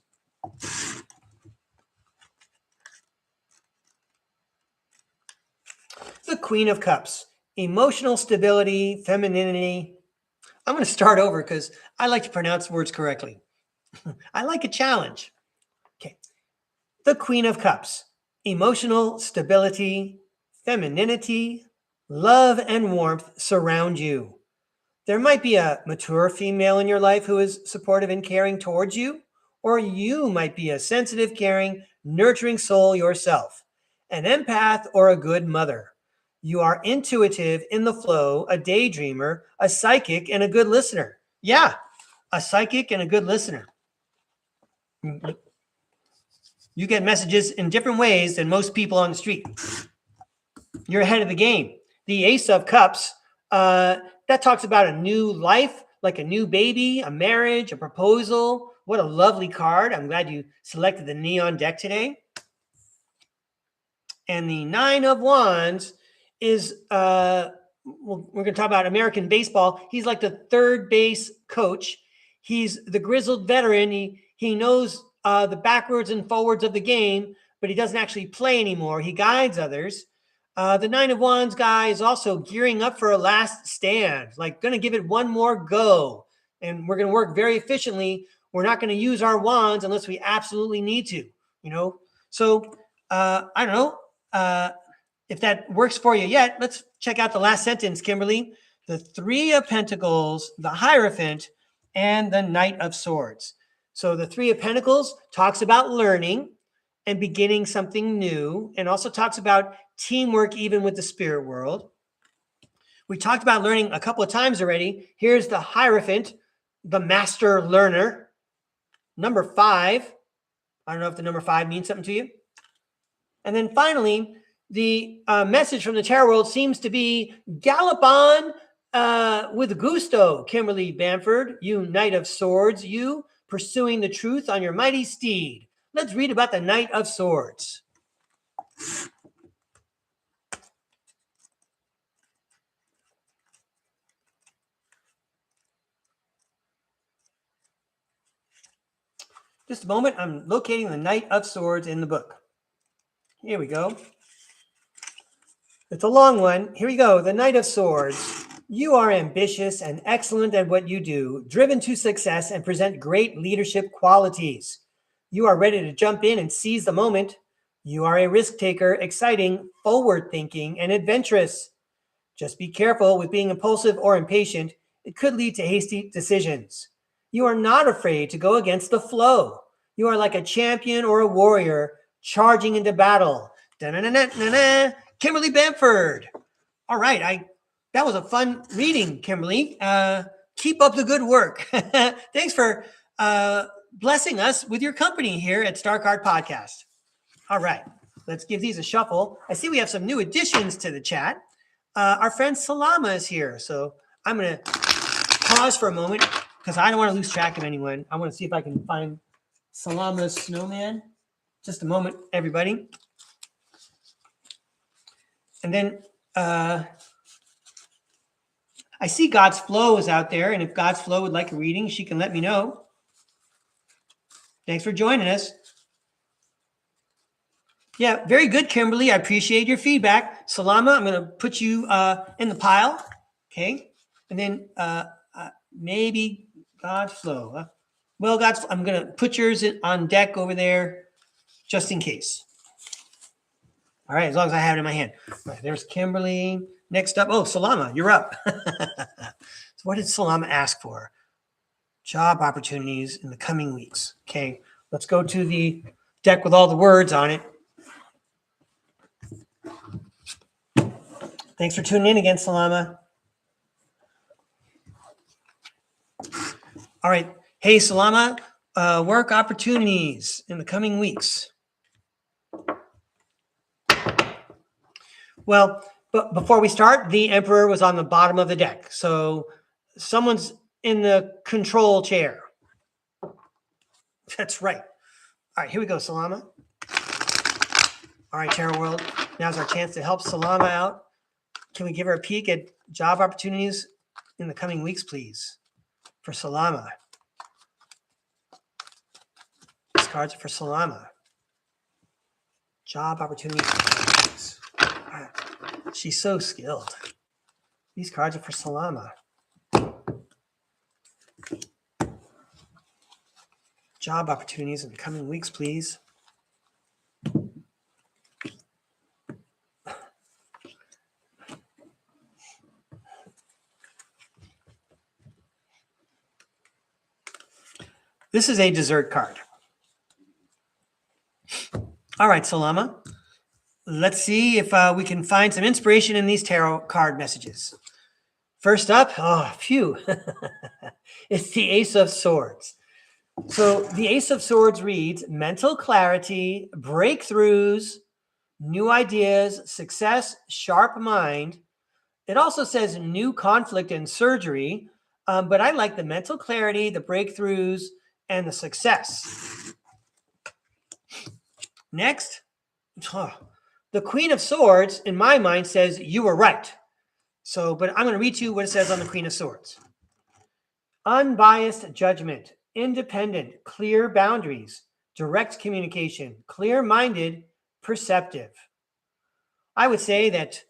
S1: The Queen of Cups. Emotional stability, femininity. I'm going to start over because I like to pronounce words correctly. I like a challenge. Okay. The Queen of Cups. Emotional stability, femininity, love, and warmth surround you. There might be a mature female in your life who is supportive and caring towards you, or you might be a sensitive, caring, nurturing soul yourself, an empath or a good mother. You are intuitive, in the flow, a daydreamer, a psychic, and a good listener. Yeah, a psychic and a good listener. You get messages in different ways than most people on the street. You're ahead of the game. The Ace of Cups, that talks about a new life, like a new baby, a marriage, a proposal. What a lovely card. I'm glad you selected the neon deck today. And the Nine of Wands is, we're going to talk about American baseball. He's like the third base coach. He's the grizzled veteran. He knows the backwards and forwards of the game, but he doesn't actually play anymore. He guides others. The Nine of Wands guy is also gearing up for a last stand, like going to give it one more go. And we're going to work very efficiently. We're not going to use our wands unless we absolutely need to, you know? So I don't know if that works for you yet. Let's check out the last sentence, Kimberly. The Three of Pentacles, the Hierophant, and the Knight of Swords. So the Three of Pentacles talks about learning and beginning something new, and also talks about teamwork even with the spirit world. We talked about learning a couple of times already. Here's the Hierophant, the master learner. Number 5. I don't know if the number 5 means something to you. And then finally, the message from the tarot world seems to be gallop on with gusto, Kimberly Bamford, you Knight of Swords, you pursuing the truth on your mighty steed. Let's read about the Knight of Swords. Just a moment, I'm locating the Knight of Swords in the book. Here we go. It's a long one. Here we go. The Knight of Swords. You are ambitious and excellent at what you do, driven to success and present great leadership qualities. You are ready to jump in and seize the moment. You are a risk taker, exciting, forward-thinking, and adventurous. Just be careful with being impulsive or impatient. It could lead to hasty decisions. You are not afraid to go against the flow. You are like a champion or a warrior charging into battle. Da-na-na-na-na-na. Kimberly Bamford. All right, that was a fun reading, Kimberly. Keep up the good work. Thanks for blessing us with your company here at StarCard Podcast. All right, let's give these a shuffle. I see we have some new additions to the chat. Our friend Salama is here, so I'm going to pause for a moment because I don't want to lose track of anyone. I want to see if I can find Salama's snowman. Just a moment, everybody. And then I see God's Flow is out there, and if God's Flow would like a reading, she can let me know. Thanks for joining us. Yeah, very good, Kimberly. I appreciate your feedback. Salama, I'm going to put you in the pile, okay? And then maybe God's Flow. Well, I'm going to put yours on deck over there just in case. All right, as long as I have it in my hand. All right, there's Kimberly. Next up, oh, Salama, you're up. So what did Salama ask for? Job opportunities in the coming weeks. Okay, let's go to the deck with all the words on it. Thanks for tuning in again, Salama. All right. Hey, Salama, work opportunities in the coming weeks. Well, but before we start, the Emperor was on the bottom of the deck. So someone's in the control chair. That's right. All right, here we go, Salama. All right, Tarot World. Now's our chance to help Salama out. Can we give her a peek at job opportunities in the coming weeks, please, for Salama? These cards are for Salama. Job opportunities. She's so skilled. These cards are for Salama. Job opportunities in the coming weeks, please. This is a dessert card. All right, Salama. Let's see if we can find some inspiration in these tarot card messages. First up, it's the Ace of Swords. So the Ace of Swords reads mental clarity, breakthroughs, new ideas, success, sharp mind. It also says new conflict and surgery, but I like the mental clarity, the breakthroughs, and the success. Next, the Queen of Swords, in my mind, says you were right. So, but I'm going to read to you what it says on the Queen of Swords. Unbiased judgment, independent, clear boundaries, direct communication, clear-minded, perceptive. I would say that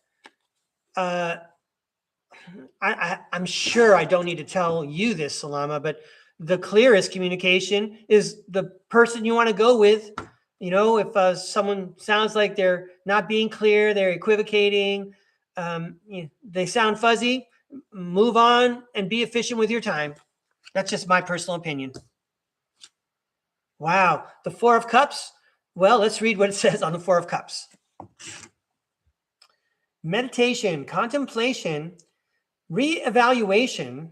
S1: I'm sure I don't need to tell you this, Salama, but the clearest communication is the person you want to go with. You know, if someone sounds like they're not being clear, they're equivocating, they sound fuzzy, move on and be efficient with your time. That's just my personal opinion. Wow. The Four of Cups. Well, let's read what it says on the Four of Cups. Meditation, contemplation, reevaluation.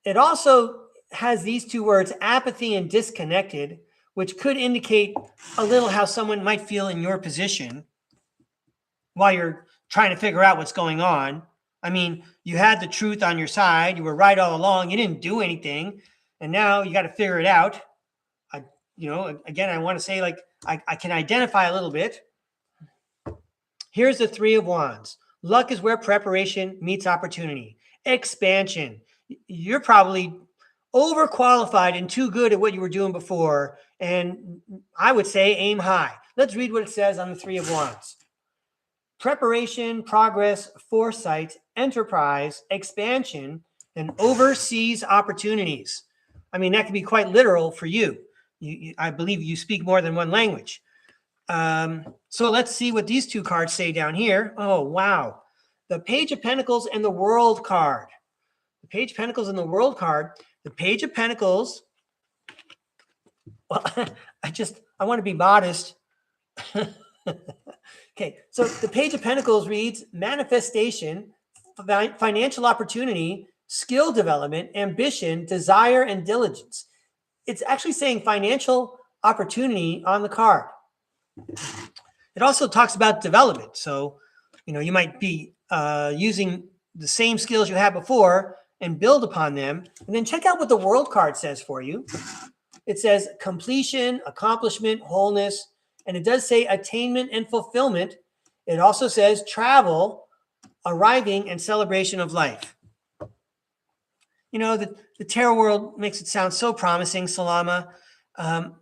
S1: It also has these two words, apathy and disconnected, which could indicate a little how someone might feel in your position while you're trying to figure out what's going on. I mean, you had the truth on your side. You were right all along. You didn't do anything. And now you got to figure it out. Again, I want to say, like, I can identify a little bit. Here's the Three of Wands. Luck is where preparation meets opportunity. Expansion. You're probably overqualified and too good at what you were doing before. And I would say aim high. Let's read what it says on the Three of Wands. Preparation, progress, foresight, enterprise, expansion, and overseas opportunities. I mean, that can be quite literal for you. I believe you speak more than one language. So let's see what these two cards say down here. Oh, wow. The Page of Pentacles and the World card. The Page of Pentacles and the World card. The Page of Pentacles. Well, I want to be modest. Okay, so the Page of Pentacles reads manifestation, financial opportunity, skill development, ambition, desire, and diligence. It's actually saying financial opportunity on the card. It also talks about development. So, you might be using the same skills you had before and build upon them. And then check out what the World card says for you. It says completion, accomplishment, wholeness, and it does say attainment and fulfillment. It also says travel, arriving, and celebration of life. The tarot world makes it sound so promising, Salama. If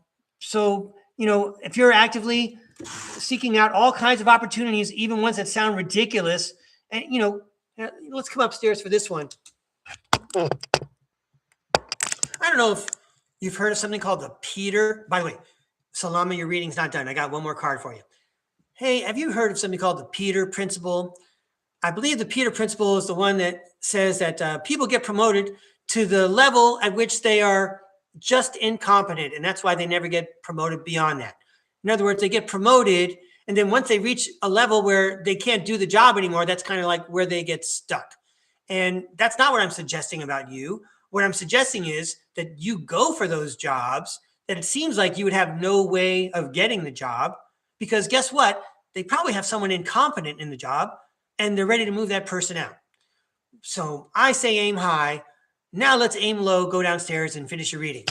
S1: you're actively seeking out all kinds of opportunities, even ones that sound ridiculous, and, let's come upstairs for this one. I don't know if you've heard of something called the Peter. By the way, Salama, your reading's not done. I got one more card for you. Hey, have you heard of something called the Peter Principle? I believe the Peter Principle is the one that says that people get promoted to the level at which they are just incompetent, and that's why they never get promoted beyond that. In other words, they get promoted, and then once they reach a level where they can't do the job anymore, that's kind of like where they get stuck. And that's not what I'm suggesting about you. What I'm suggesting is that you go for those jobs that it seems like you would have no way of getting the job, because guess what? They probably have someone incompetent in the job, and they're ready to move that person out. So I say aim high. Now let's aim low, go downstairs, and finish your reading.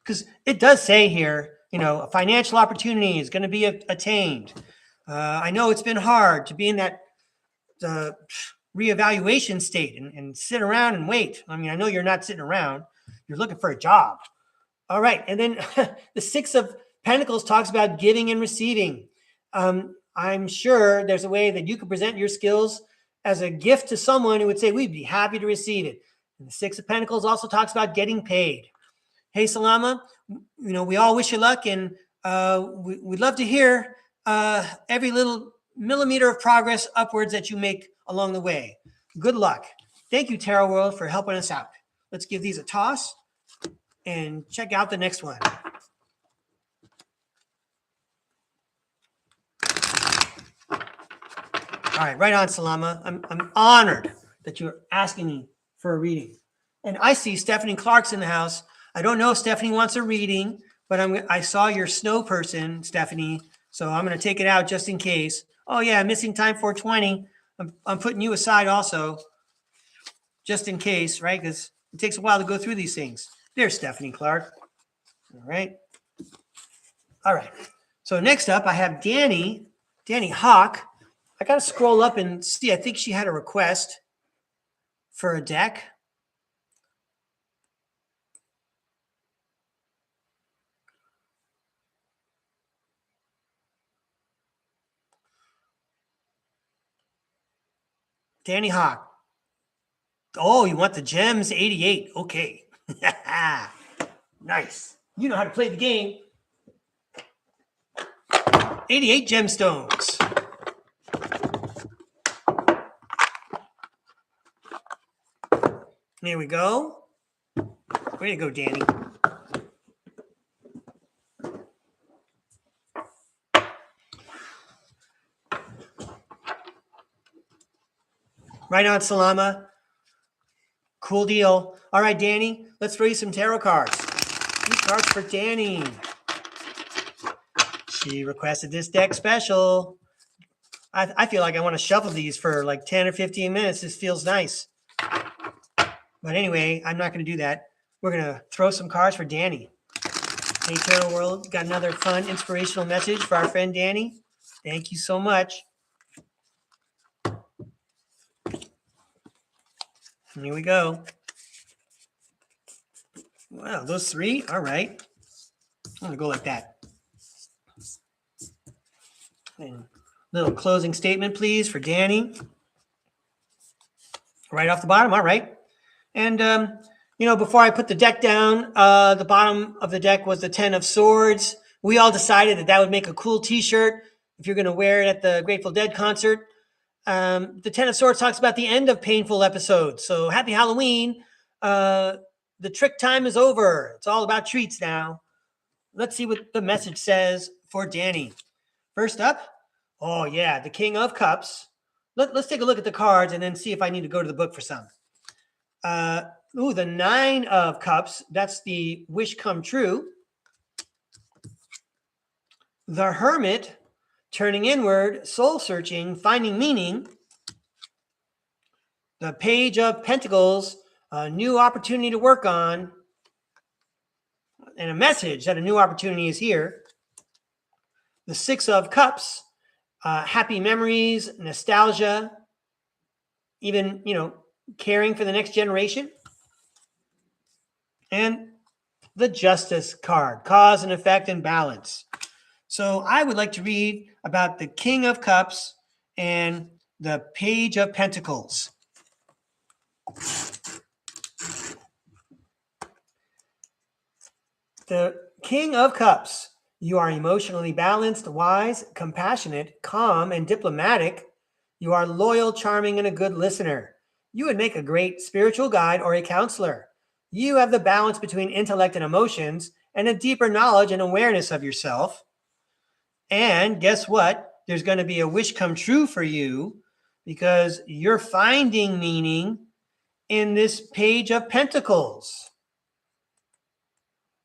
S1: Because it does say here, a financial opportunity is going to be attained. I know it's been hard to be in that reevaluation state and sit around and wait. I mean, I know you're not sitting around. You're looking for a job. All right. And then the Six of Pentacles talks about giving and receiving. I'm sure there's a way that you could present your skills as a gift to someone who would say, we'd be happy to receive it. And the Six of Pentacles also talks about getting paid. Hey, Salama, we all wish you luck, and we'd love to hear every little millimeter of progress upwards that you make along the way. Good luck. Thank you, Tarot World, for helping us out. let's give these a toss and check out the next one. All right, right on, Salama. I'm honored that you're asking me for a reading. And I see Stephanie Clark's in the house. I don't know if Stephanie wants a reading, but I saw your snow person, Stephanie, so I'm going to take it out just in case. Oh, yeah, missing time 420. I'm putting you aside also, just in case, right? Because it takes a while to go through these things. There's Stephanie Clark. All right. All right. So next up, I have Danny Hawk. I got to scroll up and see. I think she had a request for a deck. Danny Hawk. Oh, you want the gems 88. Okay. Nice. You know how to play the game. 88 gemstones. There we go. Way to go, Danny. Right on, Salama. Cool deal. All right, Danny, let's throw you some tarot cards. 3 cards for Danny. She requested this deck special. I feel like I want to shuffle these for like 10 or 15 minutes. This feels nice. But anyway, I'm not going to do that. We're going to throw some cards for Danny. Hey, Tarot World, got another fun, inspirational message for our friend Danny. Thank you so much. Here we go. Wow, those 3? All right. I'm going to go like that. And little closing statement, please, for Danny. Right off the bottom. All right. And, before I put the deck down, the bottom of the deck was the 10 of Swords. We all decided that would make a cool T-shirt if you're going to wear it at the Grateful Dead concert. The 10 of Swords talks about the end of painful episodes. So happy Halloween. The trick time is over. It's all about treats now. Let's see what the message says for Danny. First up, oh yeah, the King of Cups. Let's take a look at the cards and then see if I need to go to the book for some. The 9 of Cups. That's the wish come true. The Hermit, turning inward, soul searching, finding meaning. The Page of Pentacles, a new opportunity to work on. And a message that a new opportunity is here. The 6 of Cups, happy memories, nostalgia, even, caring for the next generation. And the Justice card, cause and effect and balance. So I would like to read about the King of Cups and the Page of Pentacles. The King of Cups. You are emotionally balanced, wise, compassionate, calm, and diplomatic. You are loyal, charming, and a good listener. You would make a great spiritual guide or a counselor. You have the balance between intellect and emotions and a deeper knowledge and awareness of yourself. And guess what? There's going to be a wish come true for you because you're finding meaning in this Page of Pentacles.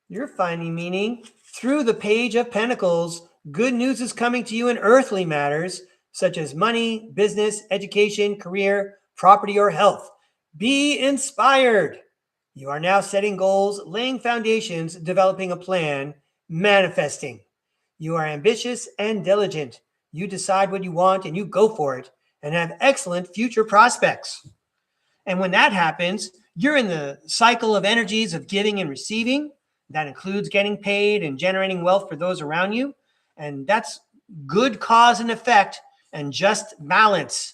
S1: You're finding meaning through the Page of Pentacles. Good news is coming to you in earthly matters such as money, business, education, career, property, or health. Be inspired. You are now setting goals, laying foundations, developing a plan, manifesting. You are ambitious and diligent. You decide what you want and you go for it and have excellent future prospects. And when that happens, you're in the cycle of energies of giving and receiving. That includes getting paid and generating wealth for those around you. And that's good cause and effect and just balance.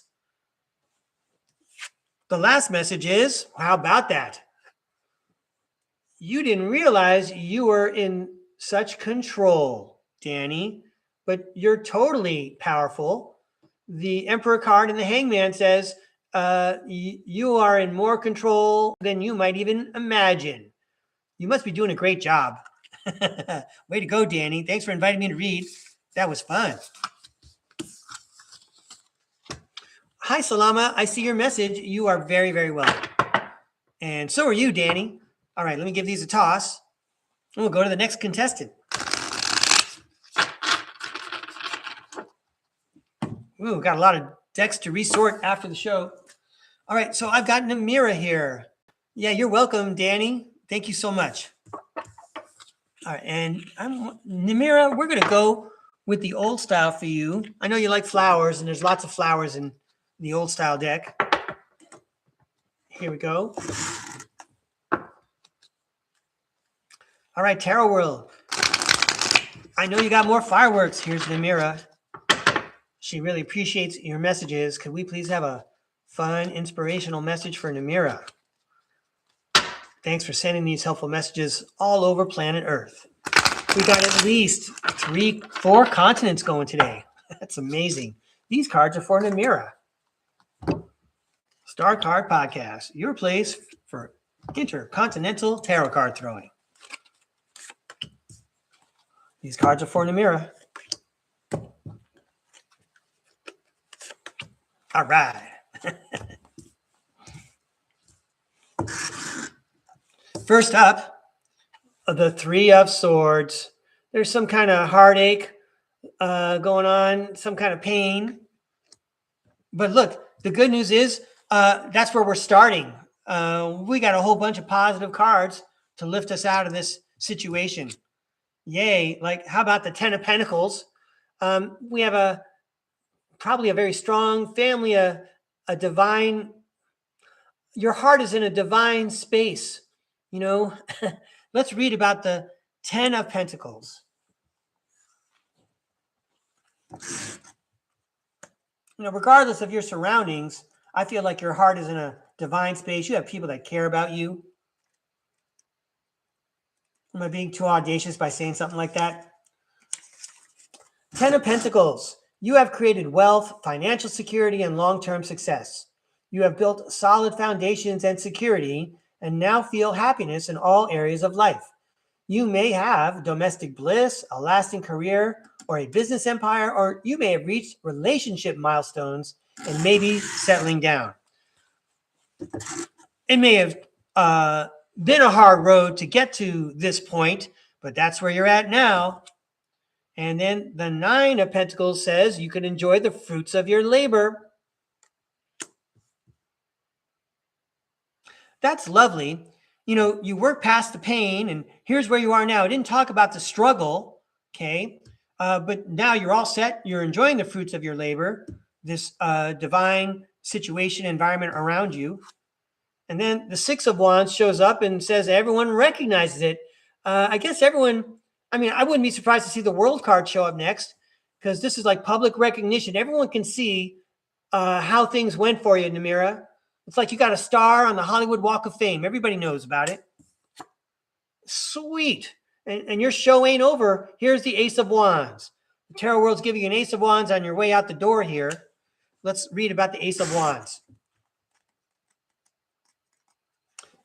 S1: The last message is, how about that? You didn't realize you were in such control, Danny, but you're totally powerful. The Emperor card and the Hangman says, You are in more control than you might even imagine. You must be doing a great job. Way to go, Danny. Thanks for inviting me to read. That was fun. Hi, Salama. I see your message. You are very, very well. And so are you, Danny. All right, let me give these a toss. And we'll go to the next contestant. Ooh, got a lot of decks to resort after the show. All right, so I've got Namira here. Yeah, you're welcome, Danny. Thank you so much. All right, and Namira, we're going to go with the old style for you. I know you like flowers, and there's lots of flowers in the old style deck. Here we go. All right, Tarot World. I know you got more fireworks. Here's Namira. She really appreciates your messages. Could we please have a fun, inspirational message for Namira? Thanks for sending these helpful messages all over planet Earth. We got at least 4 continents going today. That's amazing. These cards are for Namira. STARCARD Podcast, your place for intercontinental tarot card throwing. These cards are for Namira. All right. First up, the 3 of Swords. There's some kind of heartache going on, some kind of pain. But look, the good news is that's where we're starting. We got a whole bunch of positive cards to lift us out of this situation. Yay. Like, how about the 10 of Pentacles? We have probably a very strong family, a divine, your heart is in a divine space. You know, let's read about the 10 of Pentacles. You know, regardless of your surroundings, I feel like your heart is in a divine space. You have people that care about you. Am I being too audacious by saying something like that? 10 of Pentacles. You have created wealth, financial security, and long-term success. You have built solid foundations and security and now feel happiness in all areas of life. You may have domestic bliss, a lasting career, or a business empire, or you may have reached relationship milestones and maybe settling down. It may have been a hard road to get to this point, but that's where you're at now. And then the 9 of Pentacles says you can enjoy the fruits of your labor. That's lovely. You know, you work past the pain, and here's where you are now. I didn't talk about the struggle, okay? But now you're all set. You're enjoying the fruits of your labor, this divine situation, environment around you. And then the 6 of Wands shows up and says everyone recognizes it. I guess everyone, I mean, I wouldn't be surprised to see the World card show up next, because this is like public recognition. Everyone can see how things went for you, Namira. It's like you got a star on the Hollywood Walk of Fame. Everybody knows about it. Sweet. And your show ain't over. Here's the Ace of Wands. The Tarot World's giving you an Ace of Wands on your way out the door here. Let's read about the Ace of Wands.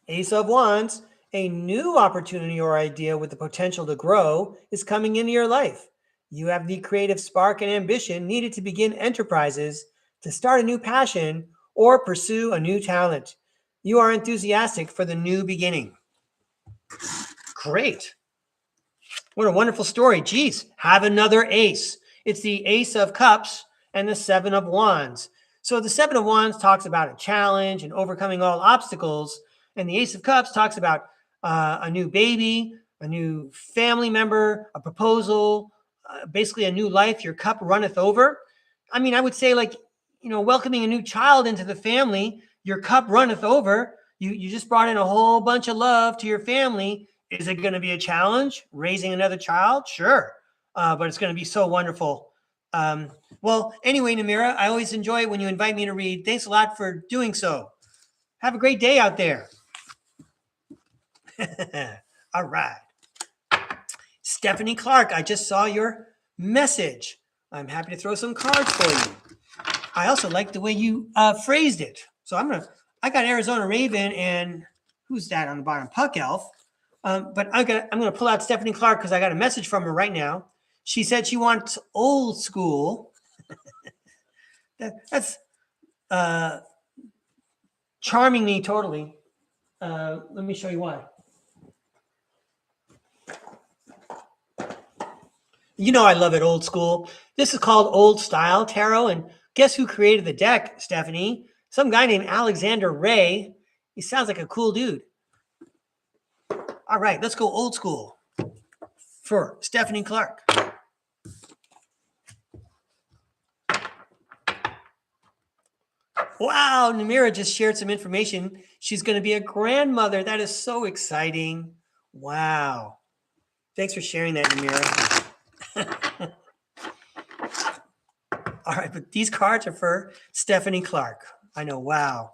S1: Ace of Wands, a new opportunity or idea with the potential to grow is coming into your life. You have the creative spark and ambition needed to begin enterprises, to start a new passion, or pursue a new talent. You are enthusiastic for the new beginning. Great. What a wonderful story. Geez, have another ace. It's the Ace of Cups and the 7 of Wands. So the 7 of Wands talks about a challenge and overcoming all obstacles. And the Ace of Cups talks about a new baby, a new family member, a proposal, basically a new life. Your cup runneth over. I mean, I would say, like, you know, welcoming a new child into the family, your cup runneth over. You just brought in a whole bunch of love to your family. Is it going to be a challenge raising another child? Sure. But it's going to be so wonderful. Well, anyway, Namira, I always enjoy it when you invite me to read. Thanks a lot for doing so. Have a great day out there. All right. Stephanie Clark, I just saw your message. I'm happy to throw some cards for you. I also like the way you phrased it. So I got Arizona Raven and who's that on the bottom? Puck Elf. But I'm gonna pull out Stephanie Clark because I got a message from her right now. She said she wants old school. That's charming me totally. Let me show you why. You know I love it old school. This is called Old Style Tarot, and guess who created the deck, Stephanie? Some guy named Alexander Ray. He sounds like a cool dude. All right, let's go old school for Stephanie Clark. Wow, Namira just shared some information. She's going to be a grandmother. That is so exciting. Wow. Thanks for sharing that, Namira. All right, but these cards are for Stephanie Clark. I know, wow.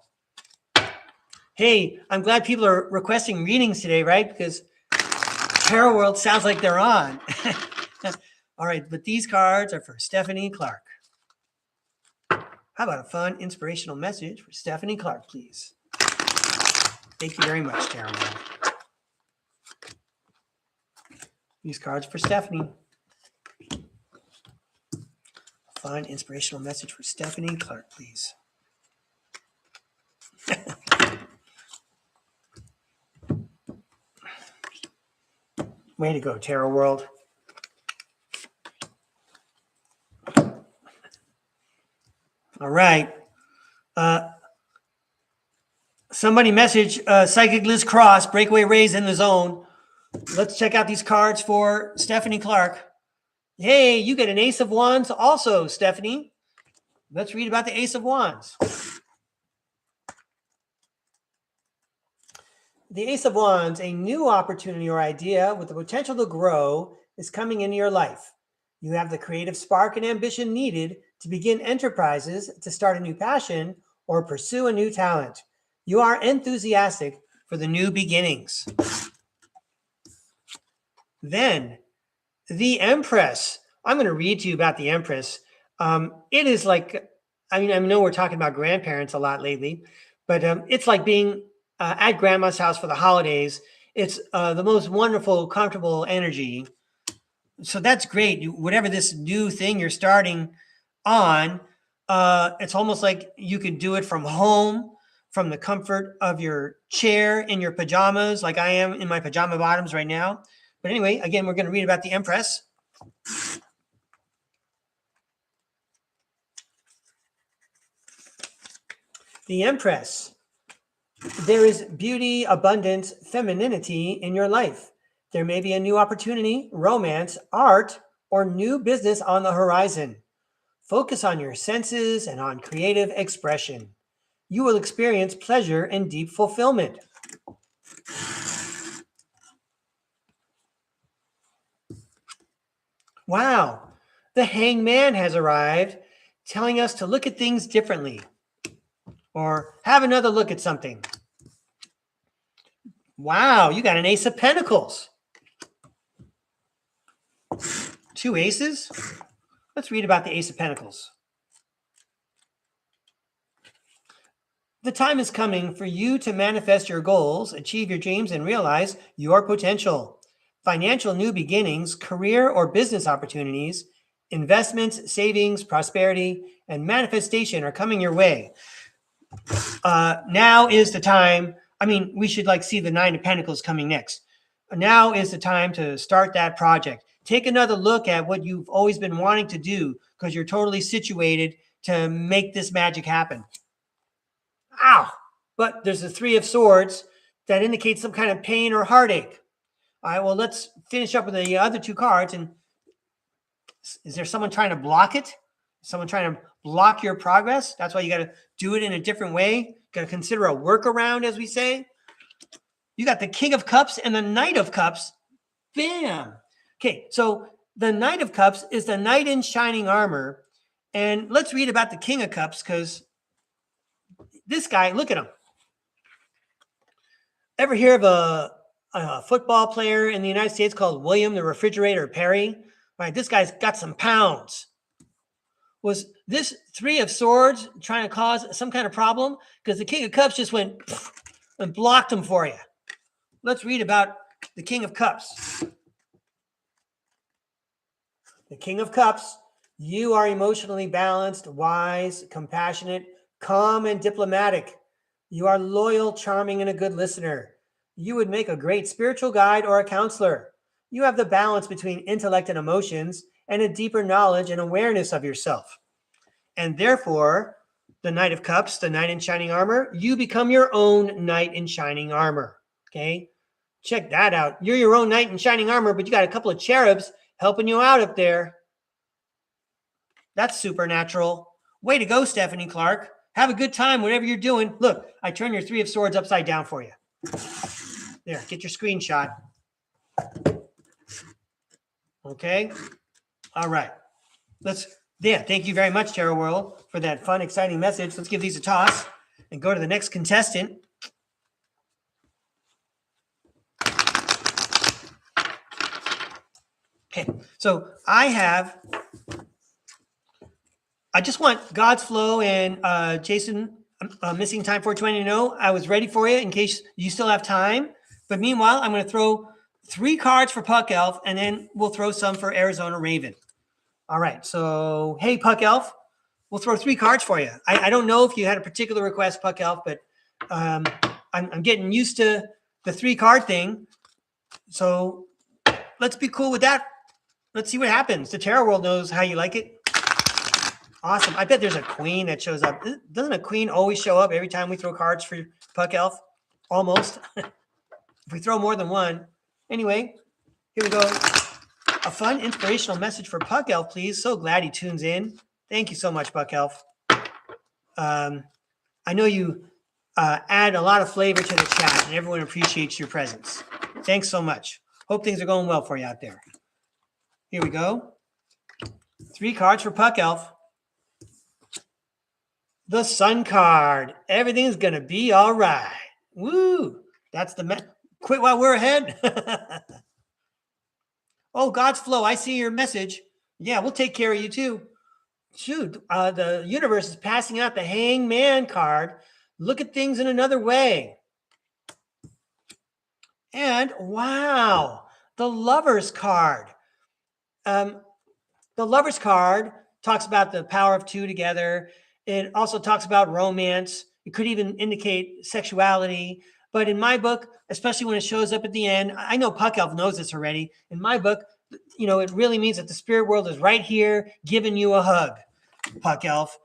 S1: Hey, I'm glad people are requesting readings today, right? Because Tarot World sounds like they're on. All right, but these cards are for Stephanie Clark. How about a fun, inspirational message for Stephanie Clark, please? Thank you very much, Tarot World. These cards for Stephanie. A fun, inspirational message for Stephanie Clark, please. Way to go, Tarot World. All right. Somebody message Psychic Liz Cross, Breakaway Ray's in the zone. Let's check out these cards for Stephanie Clark. Hey, you get an Ace of Wands also, Stephanie. Let's read about the Ace of Wands. The Ace of Wands, a new opportunity or idea with the potential to grow, is coming into your life. You have the creative spark and ambition needed to begin enterprises, to start a new passion, or pursue a new talent. You are enthusiastic for the new beginnings. Then, the Empress. I'm going to read to you about the Empress. It is like, I know we're talking about grandparents a lot lately, but it's like being at grandma's house for the holidays. It's the most wonderful, comfortable energy. So that's great. Whatever this new thing you're starting on, it's almost like you could do it from home, from the comfort of your chair, in your pajamas, like I am in my pajama bottoms right now. But anyway, again, we're going to read about the Empress. The Empress. There is beauty, abundance, femininity in your life. There may be a new opportunity, romance, art, or new business on the horizon. Focus on your senses and on creative expression. You will experience pleasure and deep fulfillment. Wow, the Hangman has arrived, telling us to look at things differently or have another look at something. Wow, you got an Ace of Pentacles. 2 aces? Let's read about the Ace of Pentacles. The time is coming for you to manifest your goals, achieve your dreams, and realize your potential. Financial new beginnings, career or business opportunities, investments, savings, prosperity, and manifestation are coming your way. Now is the time. We should see the 9 of Pentacles coming next. Now is the time to start that project. Take another look at what you've always been wanting to do because you're totally situated to make this magic happen. Ow! But there's the 3 of Swords that indicates some kind of pain or heartache. All right, well, let's finish up with the other 2 cards. And is there someone trying to block it? Someone trying to block your progress? That's why you got to do it in a different way. Got to consider a workaround, as we say. You got the King of Cups and the Knight of Cups. Bam! Okay, so the Knight of Cups is the knight in shining armor. And let's read about the King of Cups because this guy, look at him. Ever hear of a football player in the United States called William the Refrigerator Perry? All right, this guy's got some pounds. Was this Three of Swords trying to cause some kind of problem? Because the King of Cups just went and blocked them for you. Let's read about the King of Cups. The King of Cups, you are emotionally balanced, wise, compassionate, calm, and diplomatic. You are loyal, charming, and a good listener. You would make a great spiritual guide or a counselor. You have the balance between intellect and emotions and a deeper knowledge and awareness of yourself. And therefore, the Knight of Cups, the knight in shining armor, you become your own knight in shining armor. Okay? Check that out. You're your own knight in shining armor, but you got a couple of cherubs helping you out up there. That's supernatural. Way to go, Stephanie Clark. Have a good time, whatever you're doing. Look, I turned your Three of Swords upside down for you. There, get your screenshot. Okay? All right. Thank you very much, Tarot World, for that fun, exciting message. Let's give these a toss and go to the next contestant. Okay, so I just want God's Flow and Jason, missing time 420 to know I was ready for you in case you still have time. But meanwhile, I'm going to throw 3 cards for Puck Elf, and then we'll throw some for Arizona Raven. All right, so hey, Puck Elf, we'll throw 3 cards for you. I don't know if you had a particular request, Puck Elf, but I'm getting used to the 3-card thing. So let's be cool with that. Let's see what happens. The Tarot World knows how you like it. Awesome. I bet there's a queen that shows up. Doesn't a queen always show up every time we throw cards for Puck Elf? Almost. If we throw more than one. Anyway, here we go. A fun, inspirational message for Puck Elf, please. So glad he tunes in. Thank you so much, Puck Elf. I know you add a lot of flavor to the chat, and everyone appreciates your presence. Thanks so much. Hope things are going well for you out there. Here we go. 3 cards for Puck Elf. The Sun card. Everything's going to be all right. Woo. That's the quit while we're ahead. Oh, God's Flow. I see your message. Yeah, we'll take care of you too. Shoot, the universe is passing out the Hangman card. Look at things in another way. And wow, the Lover's card. The Lover's card talks about the power of 2 together. It also talks about romance. It could even indicate sexuality. But in my book, especially when it shows up at the end, I know Puck Elf knows this already. In my book, it really means that the spirit world is right here giving you a hug, Puck Elf.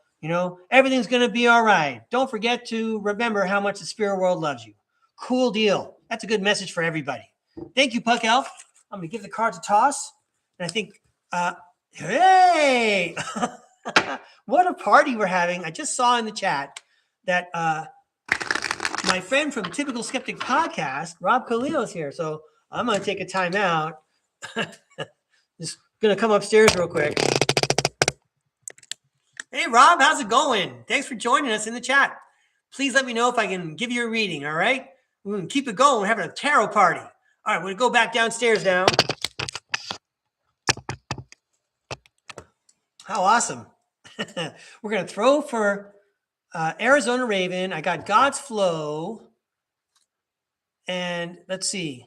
S1: Everything's going to be all right. Don't forget to remember how much the spirit world loves you. Cool deal. That's a good message for everybody. Thank you, Puck Elf. I'm going to give the cards a toss. And I think, hey, what a party we're having. I just saw in the chat that my friend from Typical Skeptic Podcast, Rob Khalil, is here. So I'm going to take a time out. Just going to come upstairs real quick. Hey, Rob, how's it going? Thanks for joining us in the chat. Please let me know if I can give you a reading, all right? We're going to keep it going. We're having a tarot party. All right, we're going to go back downstairs now. How awesome. We're going to throw for Arizona Raven. I got God's Flow. And let's see.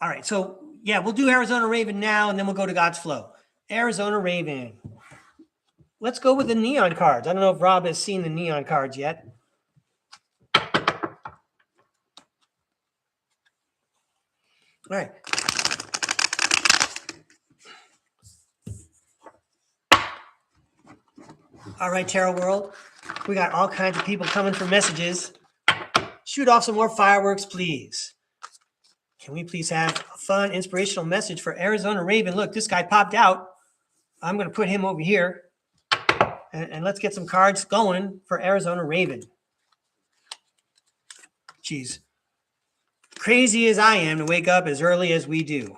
S1: All right, so yeah, we'll do Arizona Raven now, and then we'll go to God's Flow. Arizona Raven. Let's go with the neon cards. I don't know if Rob has seen the neon cards yet. All right. All right, Tarot World. We got all kinds of people coming for messages. Shoot off some more fireworks, please. Can we please have a fun, inspirational message for Arizona Raven? Look, this guy popped out. I'm going to put him over here. And let's get some cards going for Arizona Raven. Jeez. Crazy as I am to wake up as early as we do.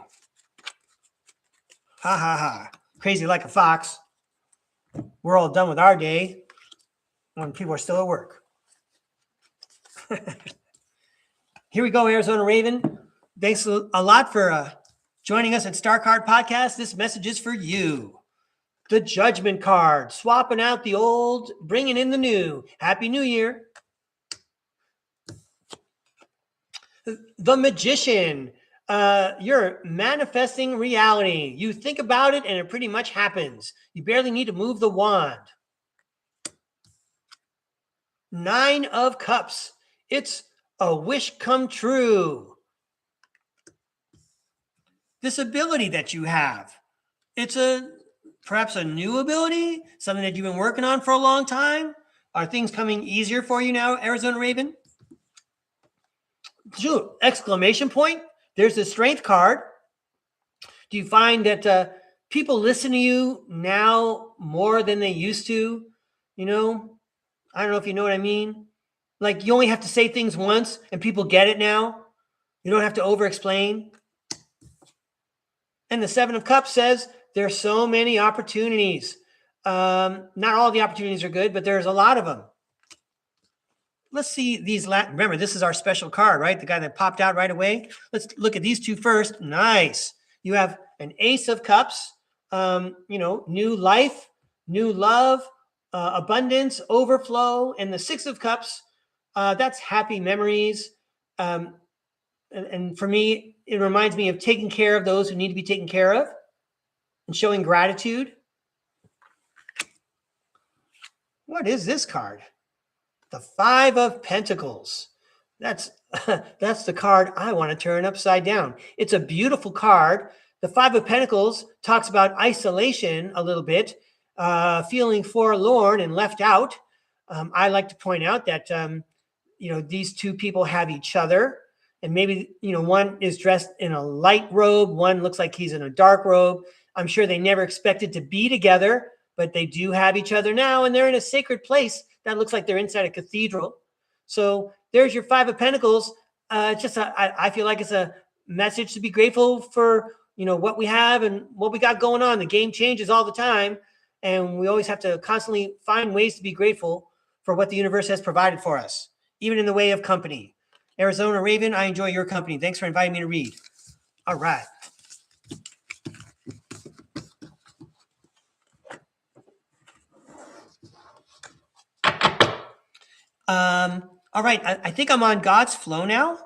S1: Ha, ha, ha. Crazy like a fox. We're all done with our day when people are still at work. Here we go, Arizona Raven. Thanks a lot for Joining us at StarCard Podcast, this message is for you. The Judgment card, swapping out the old, bringing in the new. Happy New Year. The Magician, you're manifesting reality. You think about it and it pretty much happens. You barely need to move the wand. 9 of Cups, it's a wish come true. This ability that you have, it's perhaps a new ability, something that you've been working on for a long time. Are things coming easier for you now, Arizona Raven? Exclamation point. There's the Strength card. Do you find that people listen to you now more than they used to? You know, I don't know if you know what I mean. Like you only have to say things once and people get it now. You don't have to over-explain. And the 7 of Cups says there's so many opportunities. Not all the opportunities are good, but there's a lot of them. Let's see these. Remember, this is our special card, right? The guy that popped out right away. Let's look at these 2 first. Nice. You have an Ace of Cups, new life, new love, abundance, overflow. And the 6 of Cups, that's happy memories. And for me, it reminds me of taking care of those who need to be taken care of and showing gratitude. What is this card? The 5 of Pentacles. That's the card I want to turn upside down. It's a beautiful card. The 5 of Pentacles talks about isolation a little bit, feeling forlorn and left out. I like to point out that, these 2 people have each other. And maybe, one is dressed in a light robe. One looks like he's in a dark robe. I'm sure they never expected to be together, but they do have each other now. And they're in a sacred place that looks like they're inside a cathedral. So there's your 5 of Pentacles. I feel like it's a message to be grateful for, what we have and what we got going on. The game changes all the time. And we always have to constantly find ways to be grateful for what the universe has provided for us, even in the way of company. Arizona Raven, I enjoy your company. Thanks for inviting me to read. All right. All right. I think I'm on God's flow now.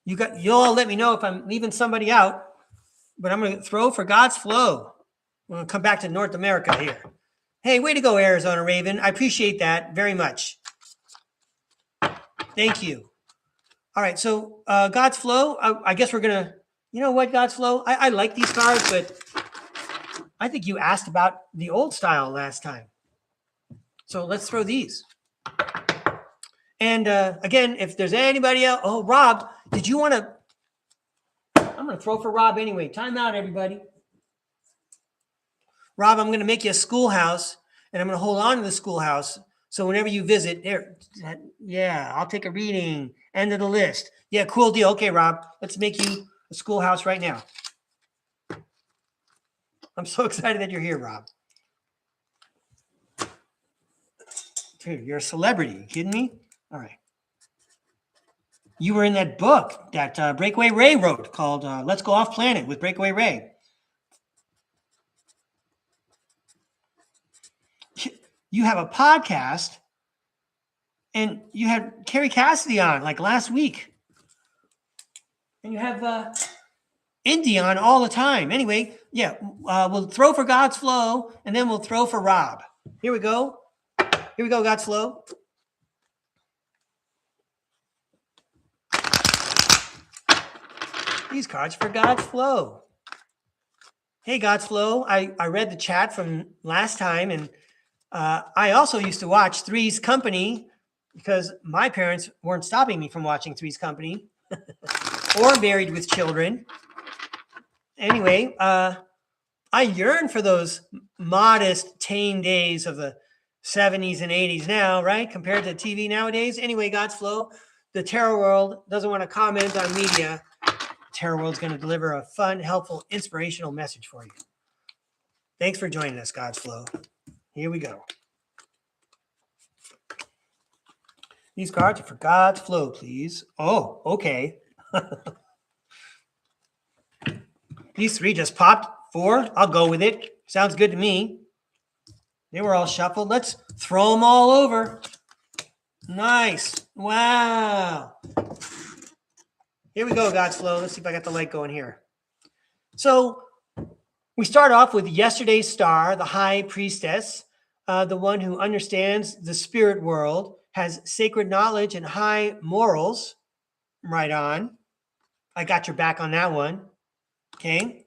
S1: You'll all let me know if I'm leaving somebody out, but I'm going to throw for God's flow. I'm going to come back to North America here. Hey, way to go, Arizona Raven. I appreciate that very much. Thank you. All right, so God's flow, I guess we're going to, God's flow? I like these cards, but I think you asked about the old style last time. So let's throw these. And again, if there's anybody else, Rob, did you want to, I'm going to throw for Rob anyway. Time out, everybody. Rob, I'm going to make you a schoolhouse, and I'm going to hold on to the schoolhouse. So whenever you visit, I'll take a reading. End of the list. Yeah, cool deal. Okay, Rob, let's make you a schoolhouse right now. I'm so excited that you're here, Rob. Dude, you're a celebrity. You kidding me? All right. You were in that book that Breakaway Ray wrote called Let's Go Off Planet with Breakaway Ray. You have a podcast, and you had Carrie Cassidy on like last week. And you have Indy on all the time. Anyway, we'll throw for God's flow, and then we'll throw for Rob. Here we go. Here we go, God's flow. These cards for God's flow. Hey, God's flow. I read the chat from last time, and I also used to watch Three's Company because my parents weren't stopping me from watching Three's Company or Married with Children. Anyway, I yearn for those modest, tame days of the 70s and 80s now, right? Compared to TV nowadays. Anyway, God's flow. The Tarot World doesn't want to comment on media. Tarot World's going to deliver a fun, helpful, inspirational message for you. Thanks for joining us, God's flow. Here we go. These cards are for God's flow, please. Oh, okay. These 3 just popped. 4, I'll go with it. Sounds good to me. They were all shuffled. Let's throw them all over. Nice. Wow. Here we go, God's flow. Let's see if I got the light going here. So we start off with yesterday's star, the high priestess, the one who understands the spirit world, has sacred knowledge and high morals. Right on. I got your back on that one. Okay.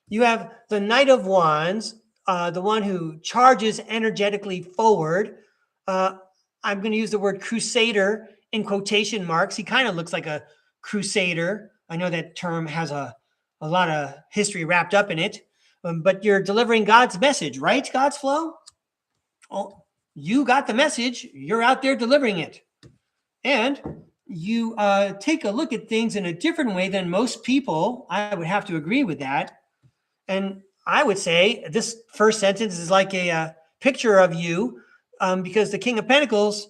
S1: You have the Knight of Wands, the one who charges energetically forward. I'm going to use the word crusader in quotation marks. He kind of looks like a crusader. I know that term has a lot of history wrapped up in it, but you're delivering God's message, right? God's flow. Oh, you got the message. You're out there delivering it. And you take a look at things in a different way than most people. I would have to agree with that. And I would say this first sentence is like a picture of you because the King of Pentacles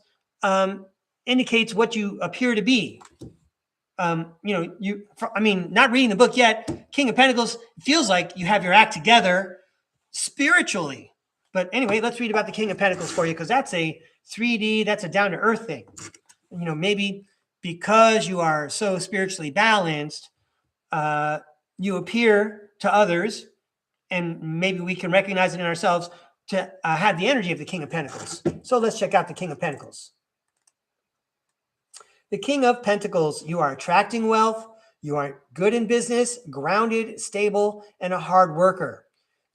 S1: indicates what you appear to be. Not reading the book yet, King of Pentacles feels like you have your act together spiritually. But anyway, let's read about the King of Pentacles for you because that's a 3D, that's a down-to-earth thing. Maybe because you are so spiritually balanced, you appear to others, and maybe we can recognize it in ourselves to have the energy of the King of Pentacles. So let's check out the King of Pentacles. The King of Pentacles, you are attracting wealth, you are good in business, grounded, stable, and a hard worker.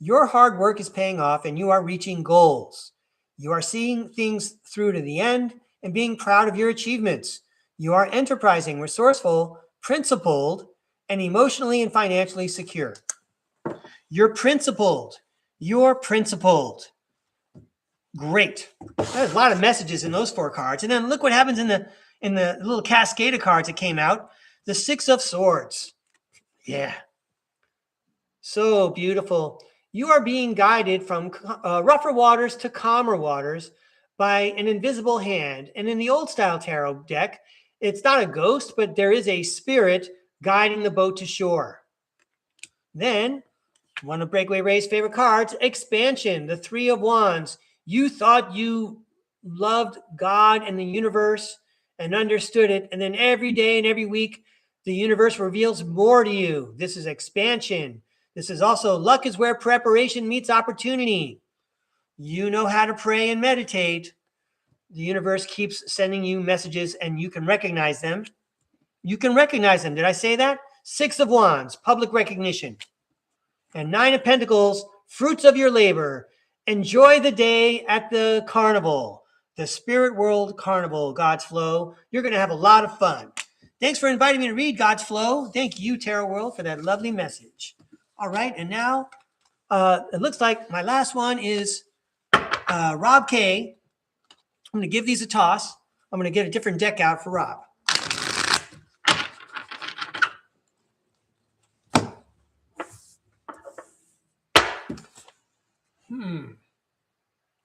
S1: Your hard work is paying off and you are reaching goals. You are seeing things through to the end and being proud of your achievements. You are enterprising, resourceful, principled, and emotionally and financially secure. You're principled. You're principled. Great. There's a lot of messages in those 4 cards. And then look what happens in the little cascade of cards that came out. The 6 of Swords. Yeah. So beautiful. You are being guided from rougher waters to calmer waters by an invisible hand. And in the old style tarot deck, it's not a ghost, but there is a spirit guiding the boat to shore. Then, one of Breakaway Ray's favorite cards, Expansion, the 3 of Wands. You thought you loved God and the universe and understood it. And then every day and every week, the universe reveals more to you. This is expansion. This is also luck is where preparation meets opportunity. You know how to pray and meditate. The universe keeps sending you messages and you can recognize them. You can recognize them. Did I say that? 6 of Wands, public recognition. And 9 of Pentacles, fruits of your labor. Enjoy the day at the carnival, the spirit world carnival, God's flow. You're going to have a lot of fun. Thanks for inviting me to read God's flow. Thank you, Tarot World, for that lovely message. All right. And now it looks like my last one is Rob K. I'm going to give these a toss. I'm going to get a different deck out for Rob.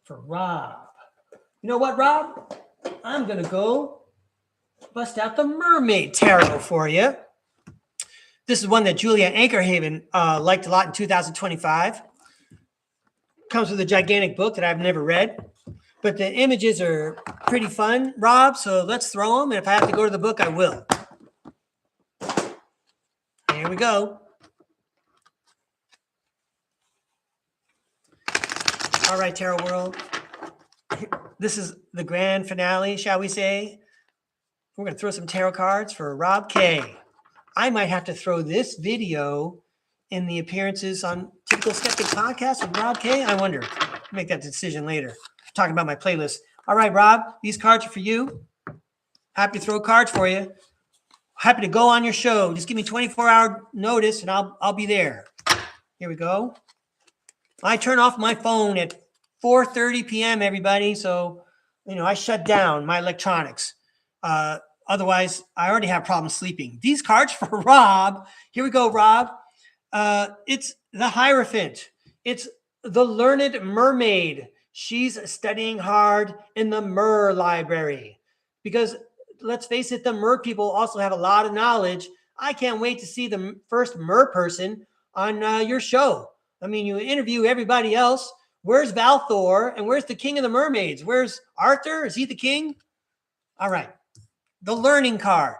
S1: For Rob. You know what, Rob? I'm going to go bust out the Mermaid Tarot for you. This is one that Julia Anchorhaven liked a lot in 2025. Comes with a gigantic book that I've never read. But the images are pretty fun, Rob, so let's throw them. And if I have to go to the book, I will. Here we go. All right, Tarot World. This is the grand finale, shall we say. We're going to throw some tarot cards for Rob K. I might have to throw this video in the appearances on Typical Skeptic Podcast with Rob K. I wonder. I'll make that decision later. Talking about my playlist. All right, Rob, these cards are for you. Happy to throw cards for you. Happy to go on your show. Just give me 24-hour notice and I'll be there. Here we go. I turn off my phone at 4:30 p.m., everybody. So, I shut down my electronics. Otherwise, I already have problems sleeping. These cards for Rob. Here we go, Rob. It's the Hierophant. It's the Learned Mermaid. She's studying hard in the Mer Library. Because, let's face it, the Mer people also have a lot of knowledge. I can't wait to see the first Mer person on your show. I mean, you interview everybody else. Where's Valthor? And where's the king of the mermaids? Where's Arthur? Is he the king? All right. The learning card.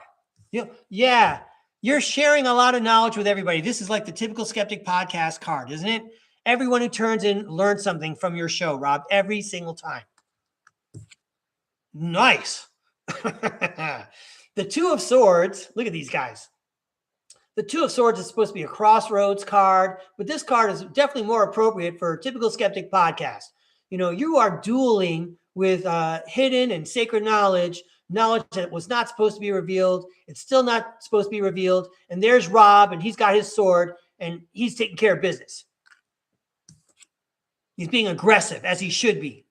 S1: Yeah, you're sharing a lot of knowledge with everybody. This is like the typical Skeptic podcast card, isn't it? Everyone who turns in learns something from your show, Rob, every single time. Nice. The Two of Swords. Look at these guys. The Two of Swords is supposed to be a crossroads card, but this card is definitely more appropriate for a typical Skeptic podcast. You are dueling with hidden and sacred knowledge that was not supposed to be revealed. It's still not supposed to be revealed. And there's Rob, and he's got his sword, and he's taking care of business. He's being aggressive, as he should be.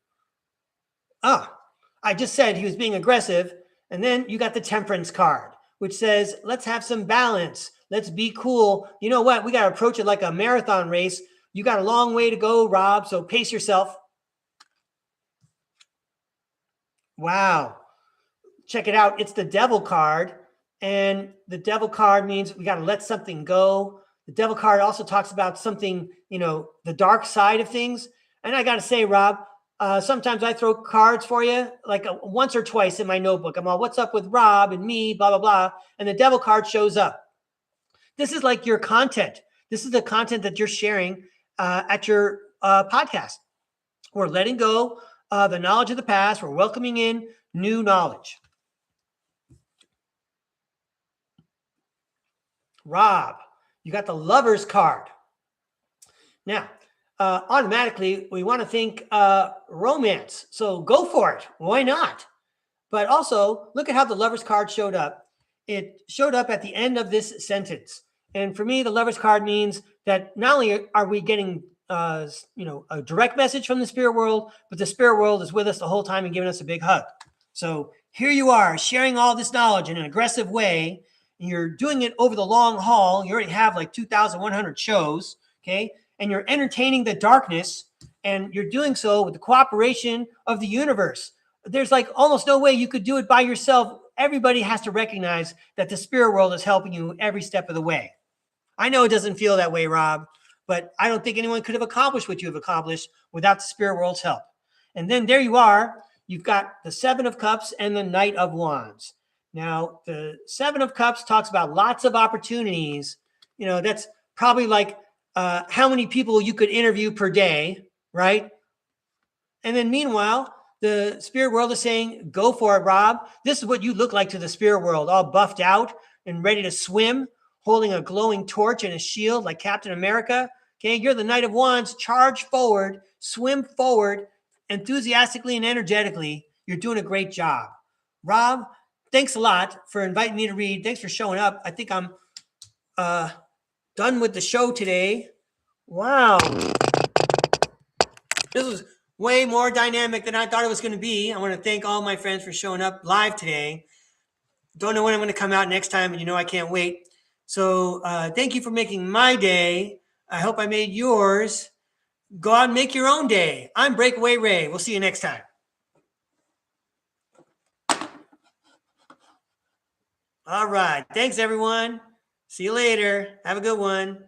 S1: I just said he was being aggressive. And then you got the Temperance card, which says, let's have some balance. Let's be cool. You know what? We got to approach it like a marathon race. You got a long way to go, Rob, so pace yourself. Wow. Check it out. It's the Devil card. And the Devil card means we got to let something go. The Devil card also talks about something, the dark side of things. And I got to say, Rob, sometimes I throw cards for you, like once or twice in my notebook. I'm all, what's up with Rob and me, blah, blah, blah. And the Devil card shows up. This is like your content. This is the content that you're sharing at your podcast. We're letting go the knowledge of the past. We're welcoming in new knowledge. Rob, you got the Lovers card. Now, automatically, we want to think romance. So go for it. Why not? But also, look at how the Lovers card showed up. It showed up at the end of this sentence. And for me, the Lovers card means that not only are we getting a direct message from the spirit world, but the spirit world is with us the whole time and giving us a big hug. So here you are sharing all this knowledge in an aggressive way. And you're doing it over the long haul. You already have like 2,100 shows, okay? And you're entertaining the darkness, and you're doing so with the cooperation of the universe. There's like almost no way you could do it by yourself. Everybody has to recognize that the spirit world is helping you every step of the way. I know it doesn't feel that way, Rob, but I don't think anyone could have accomplished what you have accomplished without the spirit world's help. And then there you are. You've got the Seven of Cups and the Knight of Wands. Now, the Seven of Cups talks about lots of opportunities. That's probably like how many people you could interview per day, right? And then meanwhile, the spirit world is saying, go for it, Rob. This is what you look like to the spirit world, all buffed out and ready to swim, holding a glowing torch and a shield like Captain America. Okay, you're the Knight of Wands. Charge forward, swim forward, enthusiastically and energetically. You're doing a great job. Rob, thanks a lot for inviting me to read. Thanks for showing up. I think I'm done with the show today. Wow. This was way more dynamic than I thought it was going to be. I want to thank all my friends for showing up live today. Don't know when I'm going to come out next time, and I can't wait. So thank you for making my day. I hope I made yours. Go out and make your own day. I'm Breakaway Ray. We'll see you next time. All right. Thanks, everyone. See you later. Have a good one.